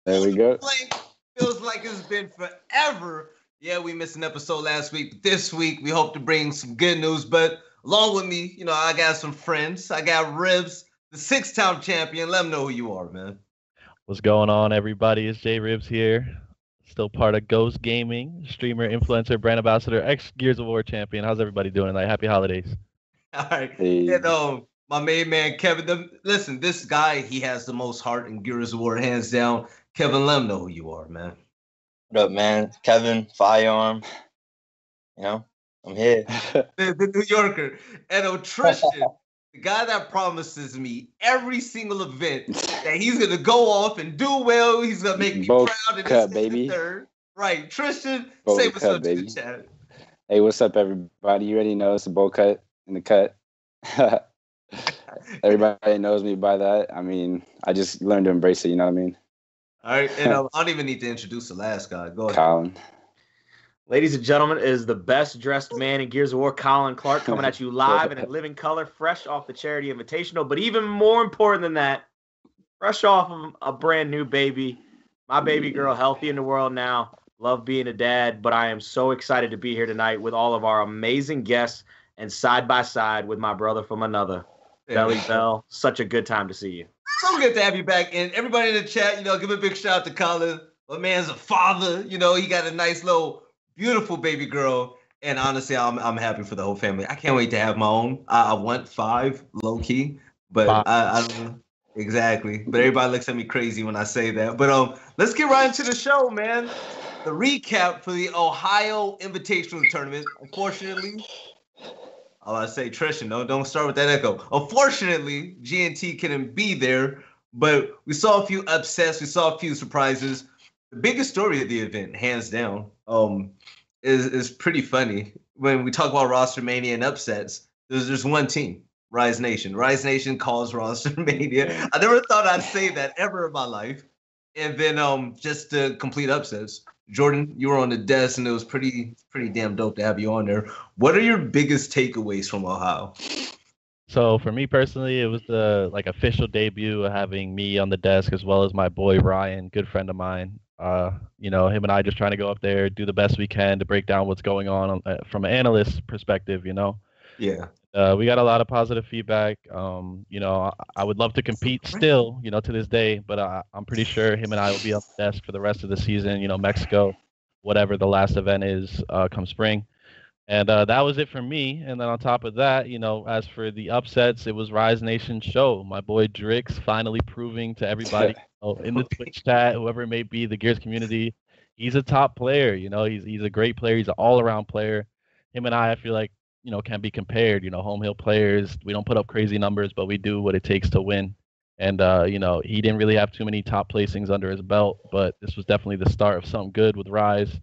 There we go. Feels like it's been forever. Yeah, we missed an episode last week, but this week we hope to bring some good news. But along with me, I got some friends. I got Ribs, the 6-time champion. Let them know who you are, man. What's going on, everybody? It's J Ribs here. Still part of Ghost Gaming, streamer, influencer, brand ambassador, ex-Gears of War champion. How's everybody doing tonight? Happy holidays. All right. Hey. And my main man, Kevin. Listen, this guy, he has the most heart in Gears of War, hands down. Kevin, let them know who you are, man. What up, man? Kevin, FireArm. I'm here. the New Yorker. And Tristan, the guy that promises me every single event that he's going to go off and do well. He's going to make me proud of this baby. Third. Right. Tristan, say what's up to the chat. Hey, what's up, everybody? You already know it's a bowl cut in the cut. Everybody knows me by that. I mean, I just learned to embrace it, you know what I mean? All right, and I don't even need to introduce the last guy. Go ahead. Colin. Ladies and gentlemen, is the best dressed man in Gears of War, Colin Clarke, coming at you live and in living color, fresh off the Charity Invitational. But even more important than that, fresh off of a brand new baby. My baby girl, healthy in the world now. Love being a dad, but I am so excited to be here tonight with all of our amazing guests and side by side with my brother from another, Velly Bell. Such a good time to see you. So good to have you back. And everybody in the chat, give a big shout out to Colin. My man's a father. He got a nice little beautiful baby girl. And honestly, I'm happy for the whole family. I can't wait to have my own. I want 5, low key, but I don't know. Exactly. But everybody looks at me crazy when I say that. But let's get right into the show, man. The recap for the Ohio Invitational Tournament. Unfortunately, I say Tristan, don't start with that echo. Unfortunately, GNT couldn't be there, but we saw a few upsets. We saw a few surprises. The biggest story of the event, hands down, is pretty funny. When we talk about roster mania and upsets, there's one team, Rise Nation. Rise Nation calls roster mania. I never thought I'd say that ever in my life. And then just the complete upsets. Jordan, you were on the desk, and it was pretty damn dope to have you on there. What are your biggest takeaways from Ohio? So for me personally, it was the official debut of having me on the desk as well as my boy Ryan, good friend of mine. Him and I just trying to go up there, do the best we can to break down what's going on from an analyst perspective. Yeah. We got a lot of positive feedback. I would love to compete still, to this day, but I'm pretty sure him and I will be on the desk for the rest of the season, Mexico, whatever the last event is come spring. And that was it for me. And then on top of that, as for the upsets, it was Rise Nation's show. My boy Drix finally proving to everybody in the Twitch chat, whoever it may be, the Gears community, he's a top player. He's a great player. He's an all-around player. Him and I feel like, can be compared, home hill players. We don't put up crazy numbers, but we do what it takes to win. And, he didn't really have too many top placings under his belt, but this was definitely the start of something good with Rise,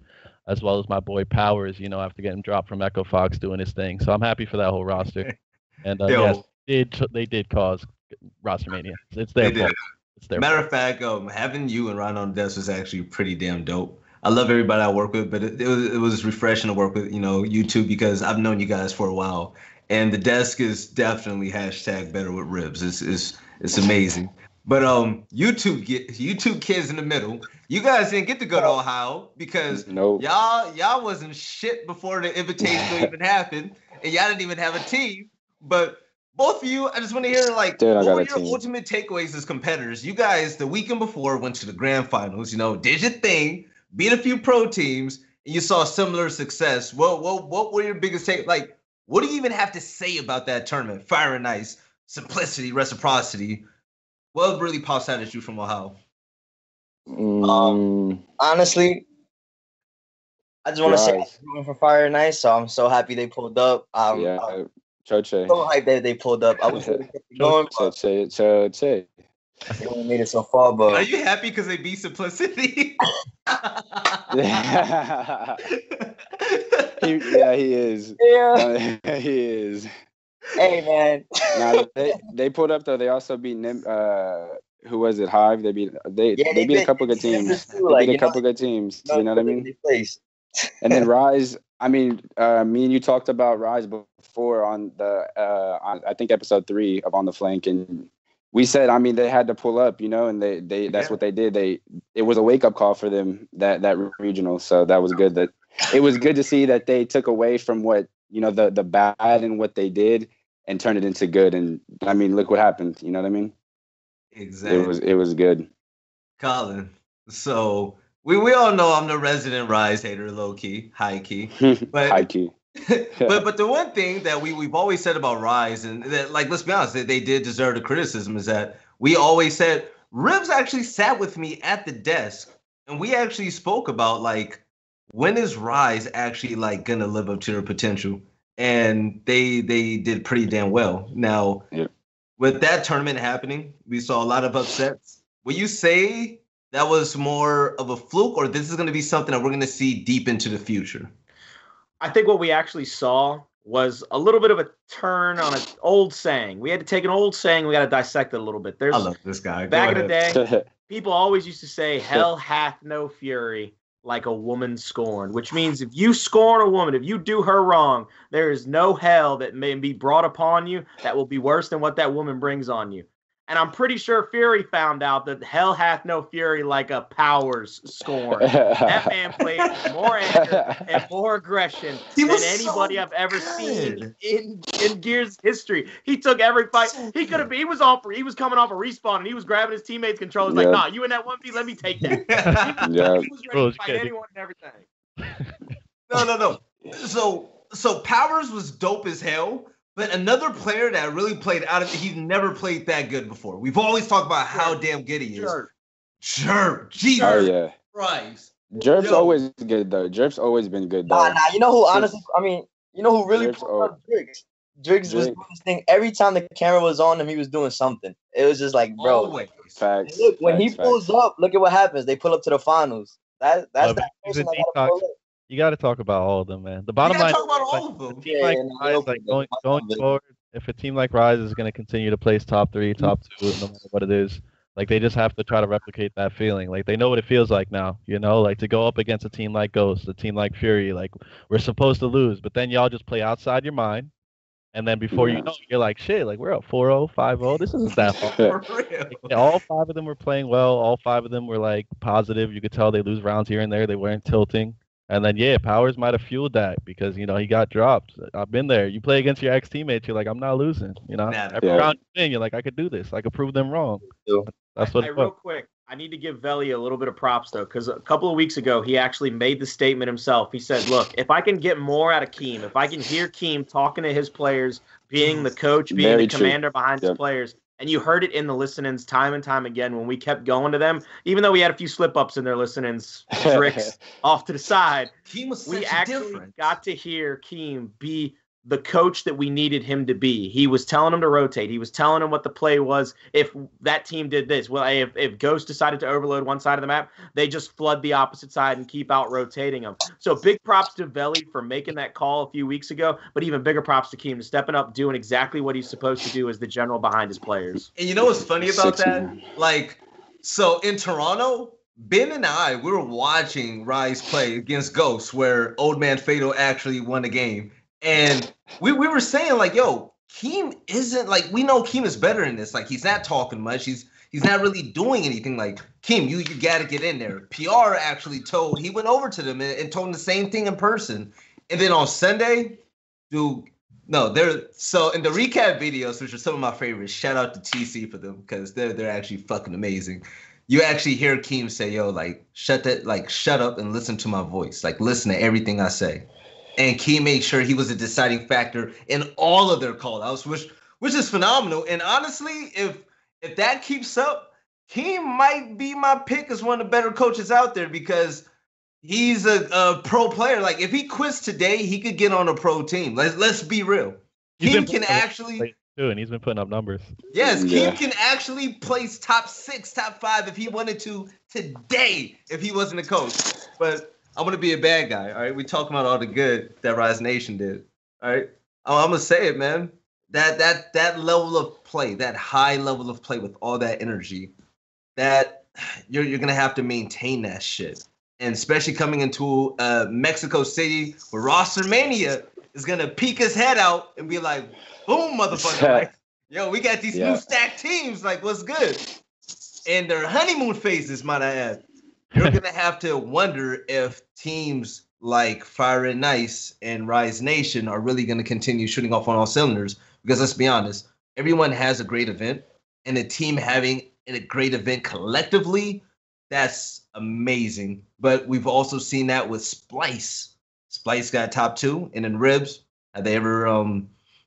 as well as my boy Powers, after getting dropped from Echo Fox doing his thing. So I'm happy for that whole roster. And, yes, they did cause roster mania. It's their fault. It's their Matter of fact, having you and Ryan on the desk was actually pretty damn dope. I love everybody I work with, but it was refreshing to work with, you two, because I've known you guys for a while. And the desk is definitely #better with Ribs. It's amazing. But you two kids in the middle, you guys didn't get to go to Ohio because y'all wasn't shit before the invitation even happened, and y'all didn't even have a team. But both of you, I just want to hear what were your ultimate takeaways as competitors? You guys the weekend before went to the grand finals, did your thing, beat a few pro teams, and you saw similar success. What were your biggest take? What do you even have to say about that tournament? Fire and Ice, simplicity, reciprocity. What really pops out at you from Ohio? Honestly, I just want to say I'm rooting for Fire and Ice, so I'm so happy they pulled up. I'm so hyped that they pulled up. I wish they kept it going. Choche. They only made it so far, but are you happy because they beat Simplicity? He is. Yeah, he is. Hey man. They pulled up though. They also beat who was it? Hive. They beat a couple good teams. They beat a couple good teams. You know what I mean? And then Rise. I mean, me and you talked about Rise before on the I think episode 3 of On the Flank, and we said, I mean, they had to pull up, you know, and they that's what they did. It was a wake up call for them, that regional. So that was good. It was good to see that they took away from what, you know, the bad and what they did and turned it into good. And I mean, look what happened. You know what I mean? Exactly. It was good. Colin, so we all know I'm the resident Rise hater, low key, high key, but high key. but the one thing that we've always said about Rise, and that, like, let's be honest, they did deserve the criticism, is that we always said, Ribs actually sat with me at the desk, and we actually spoke about, like, when is Rise actually, like, gonna live up to their potential? And they did pretty damn well. Now, with that tournament happening, we saw a lot of upsets. Will you say that was more of a fluke, or this is going to be something that we're going to see deep into the future? I think what we actually saw was a little bit of a turn on an old saying. We had to take an old saying, we got to dissect it a little bit. I love this guy. Back in the day, people always used to say, hell hath no fury like a woman scorned, which means if you scorn a woman, if you do her wrong, there is no hell that may be brought upon you that will be worse than what that woman brings on you. And I'm pretty sure Fury found out that hell hath no fury like a Powers scorn. That man played more anger and more aggression than anybody I've ever seen in Gears history. He took every fight. He was coming off a respawn and he was grabbing his teammates' controllers like, nah, you in that 1v, let me take that. He was ready to fight anyone and everything. No. So Powers was dope as hell. But another player that really played out of it, he's never played that good before. We've always talked about how damn good he is. Jerp. Jesus Christ. Jerp's always good, though. Jerp's always been good, though. Nah. You know who, honestly, you know who really pulled up Driggs? Driggs was doing this thing. Every time the camera was on him, he was doing something. It was just like, bro. Always. Facts. Look, when he pulls up, look at what happens. They pull up to the finals. That's that person that got to pull up. You got to talk about all of them, man. The bottom line, talk about all of them. Going forward, if a team like Rise is going to continue to place top 3, top 2, no matter what it is, like they just have to try to replicate that feeling. Like they know what it feels like now, you know, like to go up against a team like Ghost, a team like Fury. Like we're supposed to lose, but then y'all just play outside your mind, and then before you know it, you're like, shit, like we're up 4-0, 5-0. This isn't that far. Like, all 5 of them were playing well. All 5 of them were like positive. You could tell they lose rounds here and there. They weren't tilting. And then, Powers might have fueled that because, you know, he got dropped. I've been there. You play against your ex-teammates, you're like, I'm not losing. You know, every round you win, you're like, I could do this. I could prove them wrong. That's what real quick, I need to give Velly a little bit of props, though, because a couple of weeks ago, he actually made the statement himself. He said, look, if I can get more out of Keem, if I can hear Keem talking to his players, being the coach, being the commander behind his players, and you heard it in the listen-ins time and time again when we kept going to them, even though we had a few slip-ups in their listen-ins, tricks off to the side, we actually got to hear Keem be the coach that we needed him to be. He was telling him to rotate. He was telling him what the play was. If that team did this, well, if Ghost decided to overload one side of the map, they just flood the opposite side and keep out rotating them. So big props to Velly for making that call a few weeks ago, but even bigger props to Keem stepping up, doing exactly what he's supposed to do as the general behind his players. And you know what's funny about that? Like, so in Toronto, Ben and I, we were watching Rise play against Ghost, where Old Man Fatal actually won the game. And we were saying, like, yo, Keem isn't, like, we know Keem is better in this. Like, he's not talking much. He's not really doing anything. Like, Keem, you got to get in there. PR actually he went over to them and told him the same thing in person. And then on Sunday, so in the recap videos, which are some of my favorites, shout out to TC for them because they're actually fucking amazing. You actually hear Keem say, yo, like, shut up and listen to my voice. Like, listen to everything I say. And Keem made sure he was a deciding factor in all of their call-outs, which is phenomenal. And honestly, if that keeps up, Keem might be my pick as one of the better coaches out there because he's a pro player. Like, if he quits today, he could get on a pro team. Let's be real. Keem can actually... And he's been putting up numbers. Yes, Keem can actually place top 6, top 5 if he wanted to today if he wasn't a coach. But... I'm going to be a bad guy, all right? We talking about all the good that Rise Nation did, all right? I'm going to say it, man. That level of play, that high level of play with all that energy, that you're going to have to maintain that shit. And especially coming into Mexico City where Roster Mania is going to peek his head out and be like, boom, motherfucker. Yo, we got these new stacked teams. Like, what's good? And their honeymoon phases, might I add. You're going to have to wonder if teams like Fire and Nice and Rise Nation are really going to continue shooting off on all cylinders. Because let's be honest, everyone has a great event. And a team having a great event collectively, that's amazing. But we've also seen that with Splice. Splice got top 2. And then Ribs, have they ever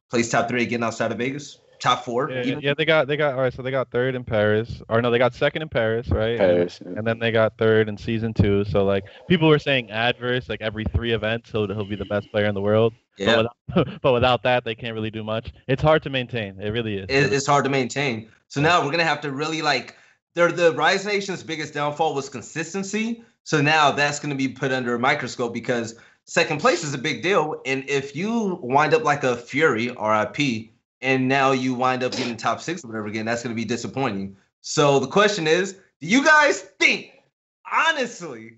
placed top 3 again outside of Vegas? Top 4? Yeah, they got all right, so they got 3rd in Paris. Or no, they got 2nd in Paris, right? Paris. And then they got 3rd in season 2. So like people were saying adverse, like every 3 events he'll be the best player in the world. Yeah. But without that, they can't really do much. It's hard to maintain. It really is. It's hard to maintain. So now we're gonna have to really the Rise Nation's biggest downfall was consistency. So now that's gonna be put under a microscope because 2nd place is a big deal. And if you wind up like a Fury, RIP, and now you wind up getting top 6 or whatever again, that's going to be disappointing. So the question is, do you guys think, honestly,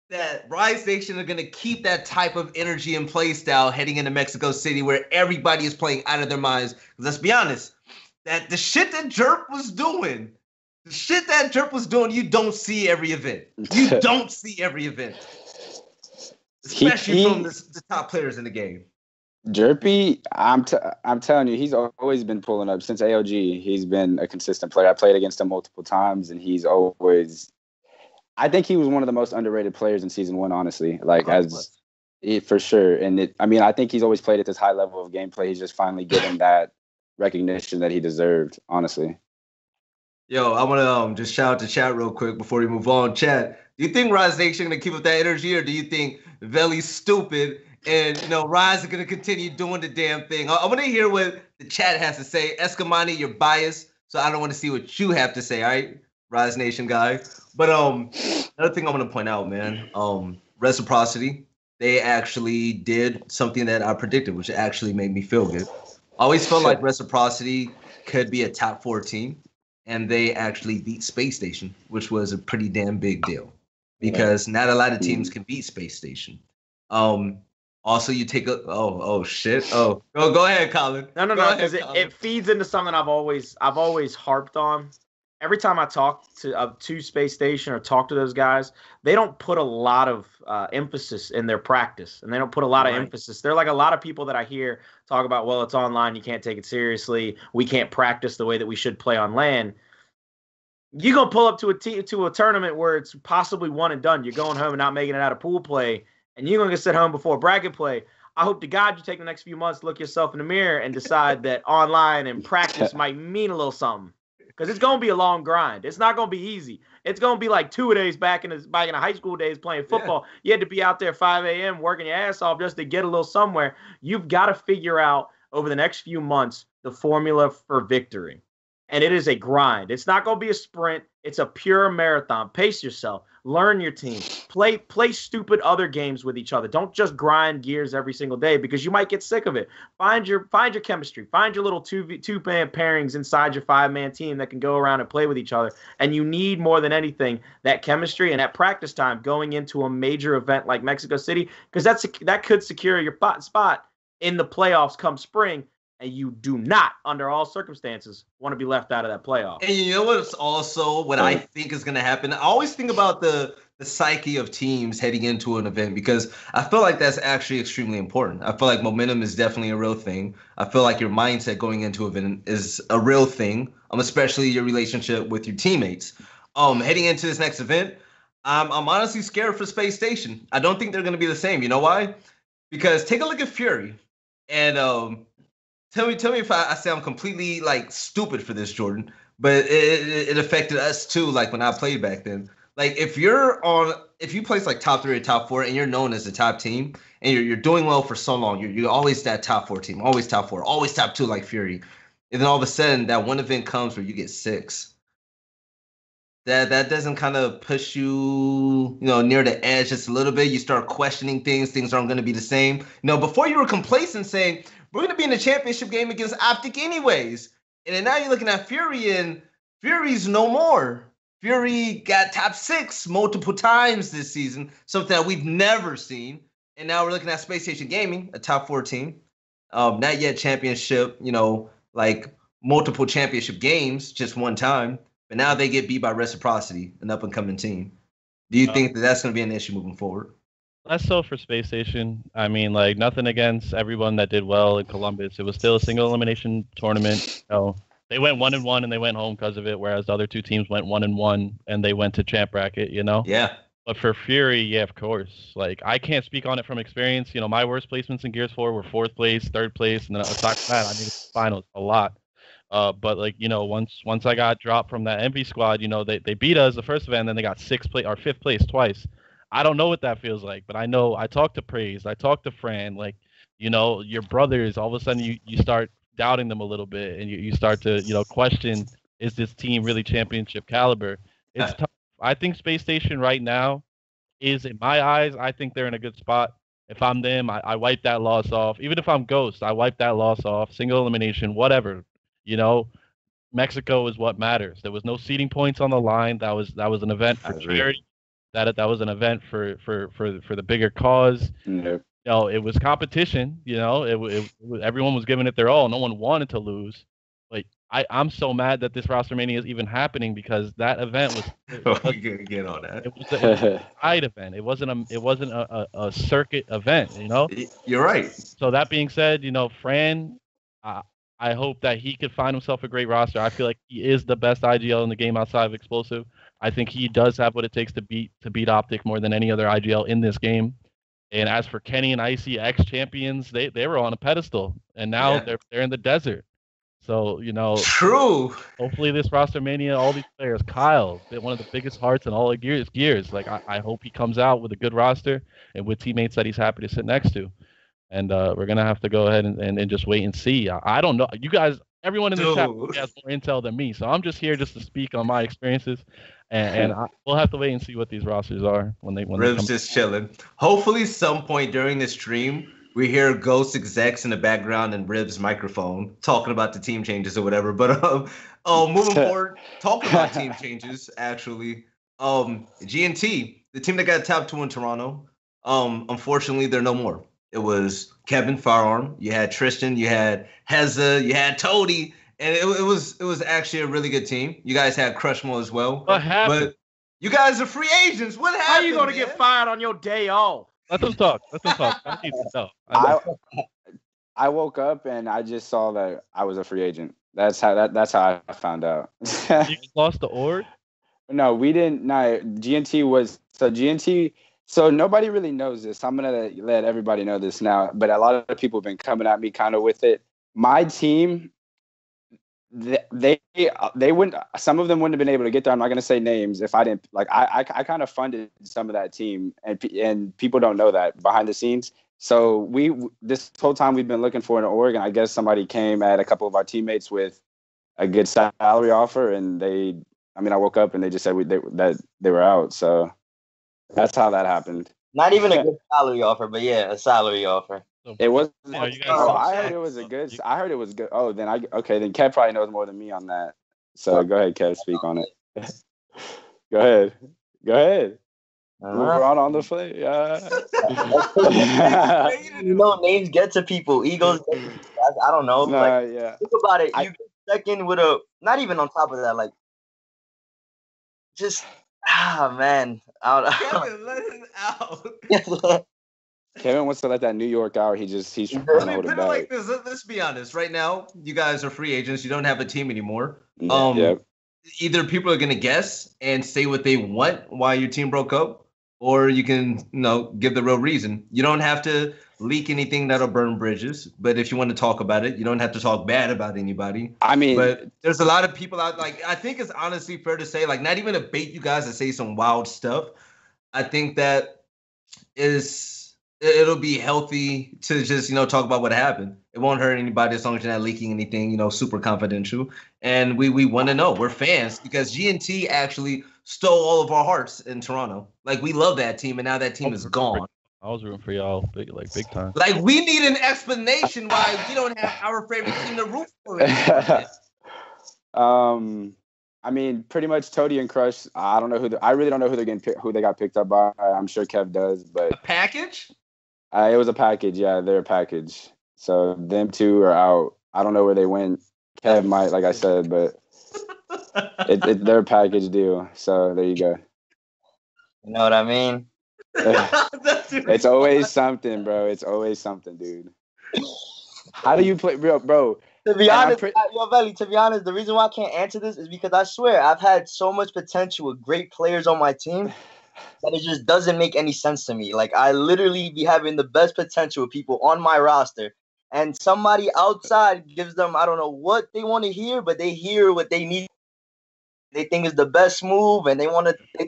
that Rise Nation are going to keep that type of energy and play style heading into Mexico City where everybody is playing out of their minds? Because let's be honest, that the shit that Jerp was doing, you don't see every event. You don't see every event. Especially from the top players in the game. Jerpy, I'm telling you, he's always been pulling up since AOG. He's been a consistent player. I played against him multiple times, and he's always. I think he was one of the most underrated players in season 1. Honestly, for sure. And I think he's always played at this high level of gameplay. He's just finally getting that recognition that he deserved. Honestly. Yo, I want to just shout out to chat real quick before we move on. Chat, do you think Rise Nation gonna keep up that energy, or do you think Velly's stupid? And, Rise are going to continue doing the damn thing. I want to hear what the chat has to say. Escamani, you're biased, so I don't want to see what you have to say, all right? Rise Nation guy. But another thing I want to point out, man, Reciprocity, they actually did something that I predicted, which actually made me feel good. I always felt like Reciprocity could be a top 4 team, and they actually beat Space Station, which was a pretty damn big deal because not a lot of teams can beat Space Station. Also, you take a shit. Oh, go ahead, Colin. No, because it feeds into something I've always harped on. Every time I talk to Space Station or talk to those guys, they don't put a lot of emphasis in their practice, and they don't put a lot of emphasis. They're like a lot of people that I hear talk about. Well, it's online, you can't take it seriously. We can't practice the way that we should play on LAN. You're gonna pull up to a tournament where it's possibly one and done. You're going home and not making it out of pool play. And you're going to sit home before bracket play. I hope to God you take the next few months to look yourself in the mirror and decide that online and practice might mean a little something. Because it's going to be a long grind. It's not going to be easy. It's going to be like 2 days back in the high school days playing football. Yeah. You had to be out there 5 a.m. working your ass off just to get a little somewhere. You've got to figure out over the next few months the formula for victory. And it is a grind. It's not going to be a sprint. It's a pure marathon. Pace yourself. Learn your team. Play stupid other games with each other. Don't just grind gears every single day because you might get sick of it. Find your chemistry. Find your little two-man pairings inside your 5-man team that can go around and play with each other. And you need more than anything that chemistry and that practice time going into a major event like Mexico City because that could secure your spot in the playoffs come spring. And you do not, under all circumstances, want to be left out of that playoff. And you know what's also what I think is going to happen? I always think about the psyche of teams heading into an event because I feel like that's actually extremely important. I feel like momentum is definitely a real thing. I feel like your mindset going into an event is a real thing, especially your relationship with your teammates. Heading into this next event, I'm honestly scared for Space Station. I don't think they're going to be the same. You know why? Because take a look at Fury and Tell me if I sound completely stupid for this, Jordan, but it affected us too. Like when I played back then, like if you place top 3 or top 4 and you're known as the top team and you're doing well for so long, you're always that top 4 team, always top 4, always top 2 like Fury, and then all of a sudden that one event comes where you get 6. That doesn't kind of push you, near the edge just a little bit. You start questioning things. Things aren't going to be the same. Before you were complacent saying, we're going to be in the championship game against Optic anyways. And then now you're looking at Fury, and Fury's no more. Fury got top 6 multiple times this season, something that we've never seen. And now we're looking at Space Station Gaming, a top 4 team. Not yet championship, multiple championship games just one time, but now they get beat by Reciprocity, an up-and-coming team. Do you think that that's going to be an issue moving forward? Less so for Space Station. I mean, like, nothing against everyone that did well in Columbus. It was still a single elimination tournament. They went 1-1 and they went home because of it, whereas the other two teams went 1-1 and they went to champ bracket, Yeah. But for Fury, yeah, of course. Like, I can't speak on it from experience. My worst placements in Gears 4 were 4th place, 3rd place, and then aside from that, I made finals a lot. But like, once I got dropped from that Envy squad, they beat us the first event, and then they got 6th place or 5th place twice. I don't know what that feels like, but I know I talked to Praise, I talked to Fran, like, your brothers, all of a sudden you start doubting them a little bit, and you start to, question, is this team really championship caliber? It's tough. I think Space Station right now is, in my eyes, I think they're in a good spot. If I'm them, I wipe that loss off. Even if I'm Ghost, I wipe that loss off. Single elimination, whatever. Mexico is what matters. There was no seeding points on the line. That was an event for charity. That was an event for the bigger cause. Mm-hmm. It was competition. Everyone was giving it their all. No one wanted to lose. Like, I'm so mad that this roster mania is even happening, because that event was. We're gonna get on that. It was a side event. It wasn't a circuit event. You're right. So that being said, Fran, I hope that he could find himself a great roster. I feel like he is the best IGL in the game outside of Explosive. I think he does have what it takes to beat Optic more than any other IGL in this game. And as for Kenny and Icy, ex-champions, they were on a pedestal, and now they're in the desert. So, true. Hopefully this roster mania, all these players, Kyle, one of the biggest hearts in all of Gears. Like, I hope he comes out with a good roster and with teammates that he's happy to sit next to. And we're going to have to go ahead and just wait and see. I don't know. You guys, everyone in the chat has more intel than me. So I'm just here just to speak on my experiences. And we'll have to wait and see what these rosters are when they Ribs just chilling. Hopefully some point during the stream, we hear Ghost execs in the background and Ribs microphone talking about the team changes or whatever. But moving forward, talking about team changes, actually, GNT, the team that got top 2 in Toronto, unfortunately, they're no more. It was Kevin, FireArm. You had Tristan. You had Heza. You had Toady. And it was actually a really good team. You guys had Crushmo as well. What happened? But you guys are free agents. What happened? How are you going to get fired on your day off? Let them talk. I need to know. I woke up and I just saw that I was a free agent. That's how I found out. You lost the org? No, we didn't. No, GNT was GNT. So nobody really knows this. I'm gonna let everybody know this now. But a lot of people have been coming at me kind of with it. My team, they wouldn't. Some of them wouldn't have been able to get there. I'm not gonna say names if I didn't. Like, I kind of funded some of that team, and people don't know that behind the scenes. So this whole time we've been looking for an org, and I guess somebody came at a couple of our teammates with a good salary offer, and I woke up and they just said that they were out. So that's how that happened. Not even a good salary offer, but yeah, a salary offer. It was. I heard it was a good. I heard it was good. Oh, then Then Kev probably knows more than me on that. So go ahead, Kev, speak on it. Go ahead. We're on the play. Names get to people. Egos. I don't know. Think about it. You get second with not even on top of that. Like, just man. Kevin, let him out. Kevin wants to let that New York out. He's trying to hold it back. Like this. Let's be honest. Right now, you guys are free agents. You don't have a team anymore. Either people are gonna guess and say what they want why your team broke up, or you can, give the real reason. You don't have to leak anything that'll burn bridges. But if you want to talk about it, you don't have to talk bad about anybody. But there's a lot of people out. Like, I think it's honestly fair to say, like, not even to bait you guys to say some wild stuff. I think that it'll be healthy to just, talk about what happened. It won't hurt anybody as long as you're not leaking anything, super confidential. And we want to know. We're fans because GNT actually stole all of our hearts in Toronto. Like, we love that team, and now that team is gone. I was rooting for y'all big time. Like, we need an explanation why we don't have our favorite team to root for. Pretty much Toady and Crush. I don't know I really don't know who they got picked up by. I'm sure Kev does, but a package. It was a package. Yeah, they're a package. So them two are out. I don't know where they went. Kev might, like I said, but they're a package deal. So there you go. You know what I mean? It's always something, bro. It's always something, dude. How do you play, bro? To be honest, Velly, to be honest, the reason why I can't answer this is because I swear I've had so much potential with great players on my team that it just doesn't make any sense to me. Like, I literally be having the best potential with people on my roster, and somebody outside gives them, I don't know what they want to hear, but they hear what they need. They think is the best move, and they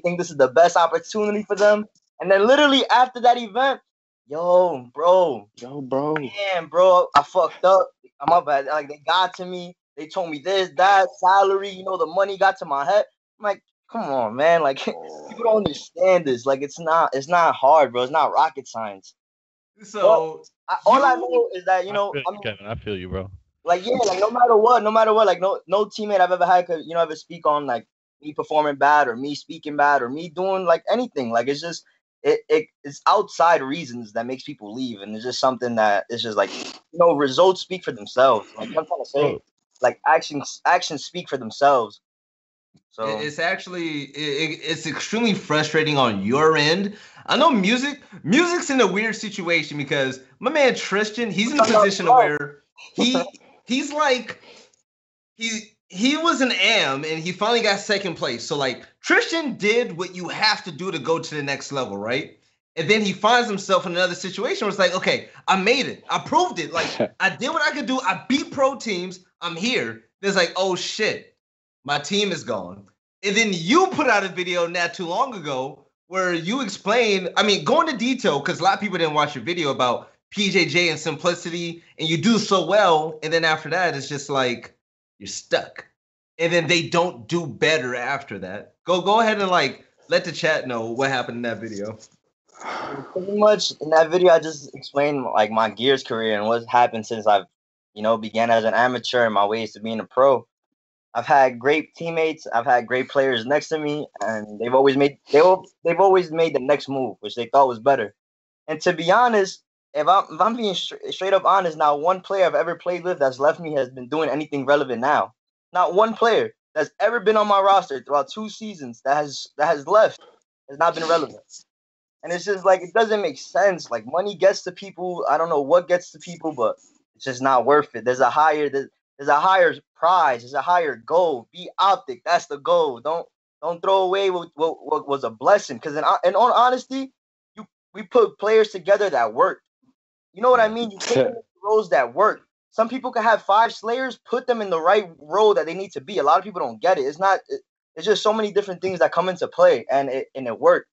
think this is the best opportunity for them. And then literally after that event, yo, bro, damn, bro, I fucked up. I'm up at, like, they got to me. They told me this, that, salary, the money got to my head. I'm like, come on, man. Like, people don't understand this. Like, it's not hard, bro. It's not rocket science. So all I know is that, Kevin, I feel you, bro. Like, yeah, like no matter what, like no teammate I've ever had could, ever speak on like me performing bad or me speaking bad or me doing like anything. Like, it's just it's outside reasons that makes people leave, and it's just something that it's just like, results speak for themselves. Like, I'm trying to say, like, actions speak for themselves. So it's actually it's extremely frustrating on your end. I know music's in a weird situation because my man Tristan, he's in a position where he's like he was an AM and he finally got second place. So like Tristan did what you have to do to go to the next level, right? And then he finds himself in another situation where it's like, okay, I made it. I proved it. Like, I did what I could do. I beat pro teams. I'm here. There's like, oh shit, my team is gone. And then you put out a video not too long ago where you explain, go into detail, because a lot of people didn't watch your video about PJJ and simplicity, and you do so well, and then after that, it's just like, you're stuck. And then they don't do better after that. Go ahead and like let the chat know what happened in that video. Pretty much in that video, I just explained like my Gears career and what's happened since I've, began as an amateur and my ways to being a pro. I've had great teammates. I've had great players next to me, and they've always made the next move, which they thought was better. And to be honest, if I'm being straight up honest, not one player I've ever played with that's left me has been doing anything relevant now. Not one player that's ever been on my roster throughout 2 seasons that has left has not been relevant. And it's just like, it doesn't make sense. Like, money gets to people. I don't know what gets to people, but it's just not worth it. There's a higher prize. There's a higher goal. Be optic. That's the goal. Don't throw away what was a blessing. Because in all honesty, we put players together that work. You know what I mean? You put them in roles that work. Some people can have 5 slayers, put them in the right role that they need to be. A lot of people don't get it. It's just so many different things that come into play, and it worked.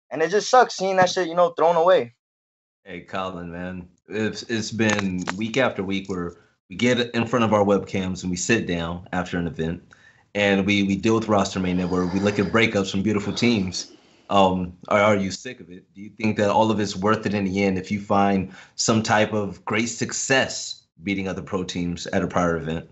And it just sucks seeing that shit, thrown away. Hey, Colin, man, it's been week after week where we get in front of our webcams and we sit down after an event, and we deal with roster mania where we look at breakups from beautiful teams. Are you sick of it? Do you think that all of it's worth it in the end if you find some type of great success beating other pro teams at a prior event?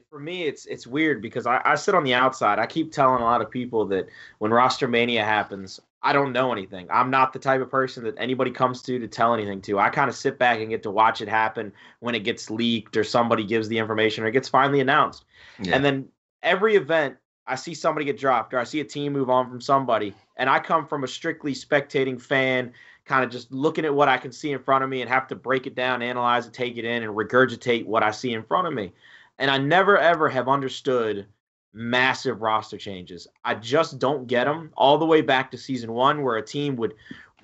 For me, it's weird because I sit on the outside. I keep telling a lot of people that when roster mania happens, I don't know anything. I'm not the type of person that anybody comes to tell anything to. I kind of sit back and get to watch it happen when it gets leaked or somebody gives the information or it gets finally announced. Yeah. And then every event, I see somebody get dropped or I see a team move on from somebody. And I come from a strictly spectating fan, kind of just looking at what I can see in front of me and have to break it down, analyze it, take it in, and regurgitate what I see in front of me. And I never, ever have understood massive roster changes. I just don't get them. All the way back to season 1, where a team would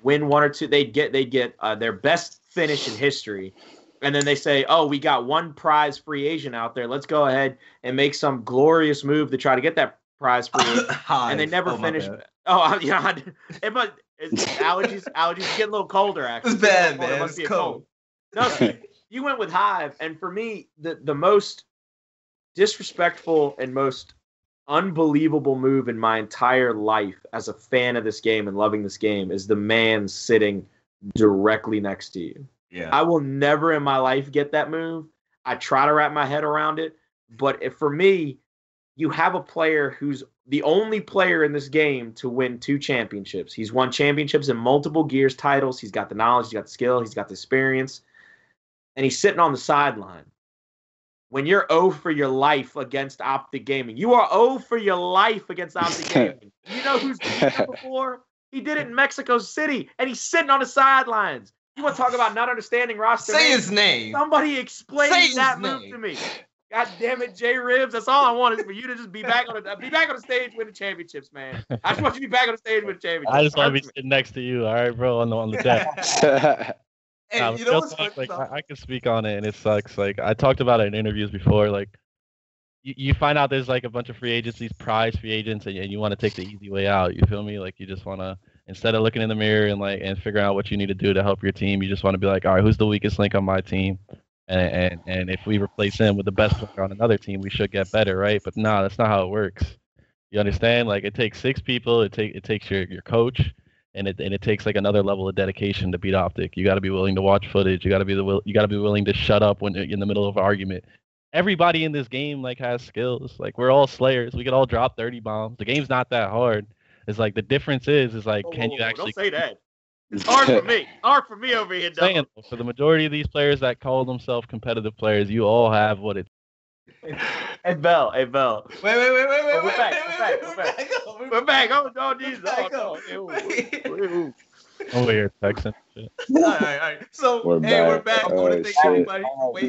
win 1 or 2. They'd get their best finish in history. And then they say, oh, we got 1 prize free agent out there. Let's go ahead and make some glorious move to try to get that prize free agent. And they never finish. Oh, yeah. It's allergies getting a little colder, actually. It's bad, man. It's cold. No, you went with Hive. And for me, the most disrespectful and most unbelievable move in my entire life as a fan of this game and loving this game is the man sitting directly next to you. Yeah. I will never in my life get that move. I try to wrap my head around it, but for me, you have a player who's the only player in this game to win 2 championships. He's won championships in multiple Gears titles. He's got the knowledge, he's got the skill, he's got the experience, and he's sitting on the sideline. when you're 0 for your life against Optic Gaming. You are 0 for your life against Optic Gaming. You know who's beat them before? He did it in Mexico City, and he's sitting on the sidelines. You want to talk about not understanding roster? Say his name. Somebody explain that move to me. God damn it, J Ribs. That's all I want is for you to just be back on the stage winning championships, man. I just want you to be back on the stage winning championships. I just want to be sitting next to you, all right, bro, on the deck. And you know what's funny? Like, I can speak on it, and it sucks. Like, I talked about it in interviews before. Like, you find out there's like a bunch of free agents, these prize free agents, and you want to take the easy way out. You feel me? Like, you just want to, instead of looking in the mirror and figuring out what you need to do to help your team, you just want to be like, all right, who's the weakest link on my team? And if we replace him with the best player on another team, we should get better, right? But no, that's not how it works. You understand? Like, it takes 6 people. It takes your coach, and it takes like another level of dedication to beat Optic. You got to be willing to watch footage. You got to be willing to shut up when in the middle of an argument. Everybody in this game like has skills. Like, we're all slayers. We could all drop 30 bombs. The game's not that hard. It's like the difference is like, can you actually? Don't say that. It's hard for me. Hard for me over here, saying, for the majority of these players that call themselves competitive players, you all have what it. Hey, Bell. Wait. We're back. Oh, Jesus. Over here texting. Shit. All right. So, we're back. I want to thank everybody for waiting.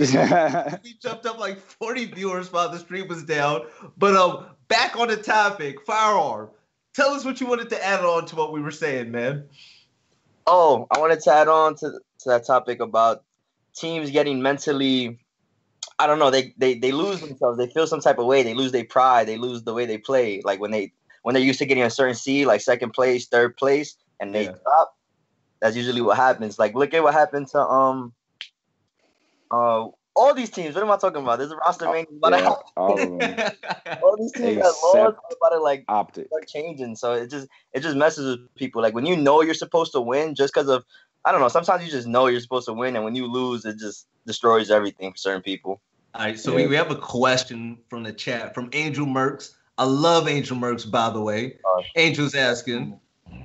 We jumped up like 40 viewers while the stream was down. But back on the topic, FireArm. Tell us what you wanted to add on to what we were saying, man. Oh, I wanted to add on to that topic about teams getting mentally, I don't know, they lose themselves. They feel some type of way. They lose their pride. They lose the way they play. Like when they're used to getting a certain seed, like second place, third place, and they drop. That's usually what happens. Like, look at what happened to all these teams. What am I talking about? There's a roster all of them. All these teams that lost, about it like Optic start changing. So it just messes with people. Like, when you know you're supposed to win, just because of, I don't know. Sometimes you just know you're supposed to win, and when you lose, it just destroys everything for certain people. All right, so we have a question from the chat from Angel Merks. I love Angel Merks, by the way. Angel's asking,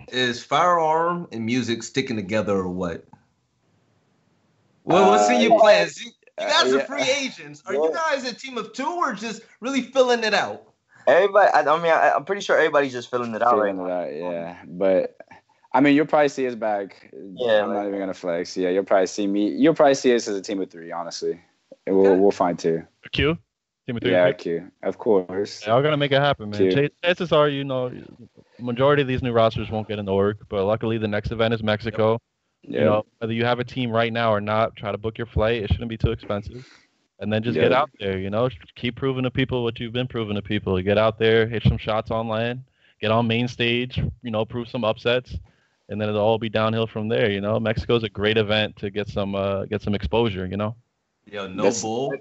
is FireArm and music sticking together or what? Well, what's in your plans? You guys are free agents. Are you guys a team of 2 or just really filling it out? Everybody, I'm pretty sure everybody's just filling it out right now. Yeah, but I mean, you'll probably see us back. Yeah, I'm not even gonna flex. Yeah, you'll probably see me. You'll probably see us as a team of 3, honestly. And we'll find 2. Q? Team of 3? Yeah, Q. Of course. Y'all gonna make it happen, man. Chances are, majority of these new rosters won't get into work, but luckily the next event is Mexico. Yep. Whether you have a team right now or not, try to book your flight. It shouldn't be too expensive. And then just get out there, keep proving to people what you've been proving to people. Get out there, hit some shots on land, get on main stage, prove some upsets, and then it'll all be downhill from there, Mexico's a great event to get some exposure, Yo, bull.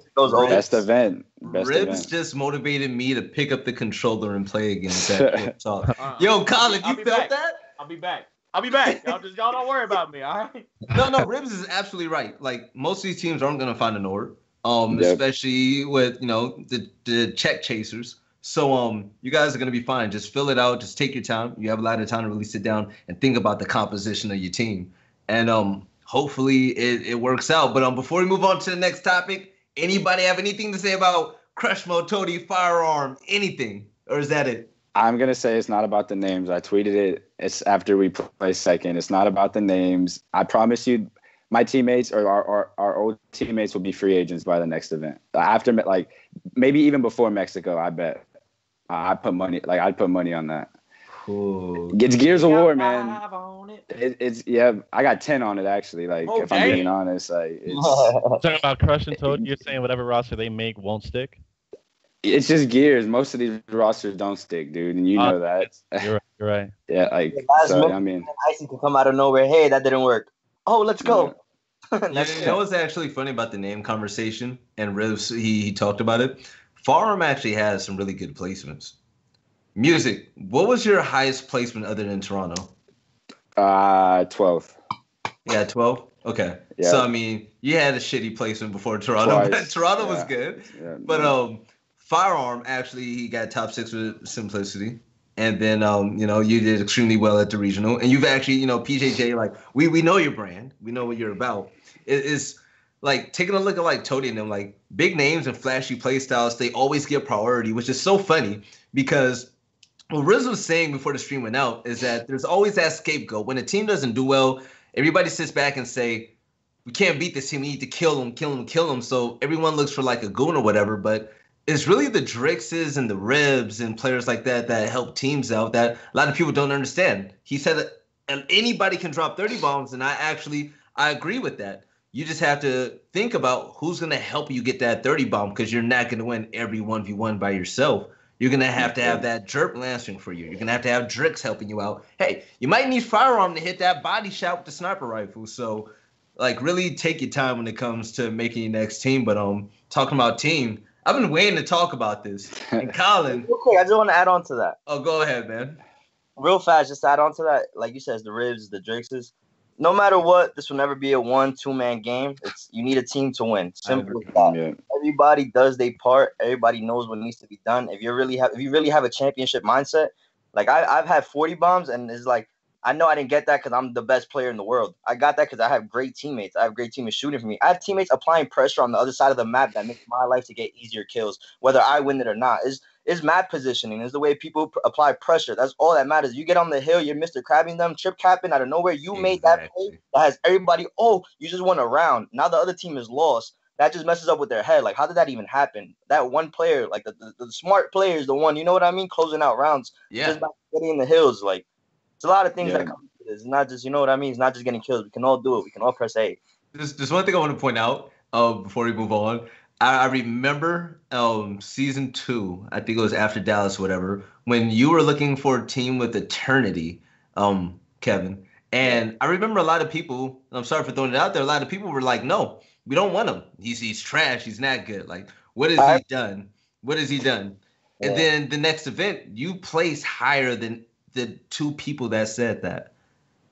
Best event. Ribs just motivated me to pick up the controller and play against that talk. Yo, Colin, you felt that? I'll be back. Y'all don't worry about me, all right? No, Ribs is absolutely right. Like, most of these teams aren't gonna find an order, especially with the check chasers. So you guys are gonna be fine. Just fill it out. Just take your time. You have a lot of time to really sit down and think about the composition of your team, and hopefully it works out. But before we move on to the next topic, anybody have anything to say about Crushmo, Toady, FireArm, anything, or is that it? I'm going to say it's not about the names. I tweeted it. It's after we play second. It's not about the names. I promise you, my teammates or our old teammates will be free agents by the next event. After, like, maybe even before Mexico, I bet. I'd put money on that. Cool. It's Gears of War, man. I got 10 on it, actually. Like, if I'm being honest, like, it's talking about Crush and Toad, you're saying whatever roster they make won't stick? It's just Gears. Most of these rosters don't stick, dude, and you know that. You're right. Yeah, like, I mean, Icy can come out of nowhere. Hey, that didn't work. Oh, let's go. You know what's actually funny about the name conversation? And Rivs, he talked about it. FireArm actually has some really good placements. Music, what was your highest placement other than Toronto? 12th. Yeah, 12? Okay. Yeah. So, I mean, you had a shitty placement before Toronto, but Toronto was good. Yeah, but FireArm, actually, he got top 6 with Simplicity. And then, you did extremely well at the regional. And you've actually, PJJ, like, we know your brand. We know what you're about. It's like taking a look at like Tody and them, like big names and flashy play styles, they always get priority, which is so funny because what Riz was saying before the stream went out is that there's always that scapegoat. When a team doesn't do well, everybody sits back and say, we can't beat this team. We need to kill them. So everyone looks for like a goon or whatever. But it's really the Drixes and the Ribs and players like that that help teams out that a lot of people don't understand. He said that anybody can drop 30 bombs, and I agree with that. You just have to think about who's going to help you get that 30 bomb because you're not going to win every 1v1 by yourself. You're going to have that Jerp lancing for you. You're going to have Drix helping you out. Hey, you might need FireArm to hit that body shot with the sniper rifle. So, like, really take your time when it comes to making your next team. But talking about team, I've been waiting to talk about this. And Colin. Real quick, I just want to add on to that. Oh, go ahead, man. Real fast, just add on to that. Like you said, the Ribs, the Drixes. No matter what, this will never be a 1-2-man game. You need a team to win. Simple as that. Yeah. Everybody does their part. Everybody knows what needs to be done. If you really have a championship mindset, like I've had 40 bombs, and it's like I know I didn't get that because I'm the best player in the world. I got that because I have great teammates. I have great teammates shooting for me. I have teammates applying pressure on the other side of the map that makes my life to get easier kills, whether I win it or not. It's map positioning. It's the way people apply pressure. That's all that matters. You get on the hill, you're Mr. Crabbing them, trip capping out of nowhere. You made that play that has everybody, you just won a round. Now the other team is lost. That just messes up with their head. Like, how did that even happen? That one player, like the smart player is the one, you know what I mean? Closing out rounds. Yeah. Just by getting in the hills. Like, it's a lot of things that come to this. It's not just, you know what I mean? It's not just getting kills. We can all do it. We can all press A. There's one thing I want to point out before we move on. I remember season 2, I think it was after Dallas or whatever, when you were looking for a team with eternity, Kevin. And I remember a lot of people, I'm sorry for throwing it out there, a lot of people were like, no, we don't want him. He's trash. He's not good. Like, what has he done? What has he done? Yeah. And then the next event, you placed higher than the 2 people that said that.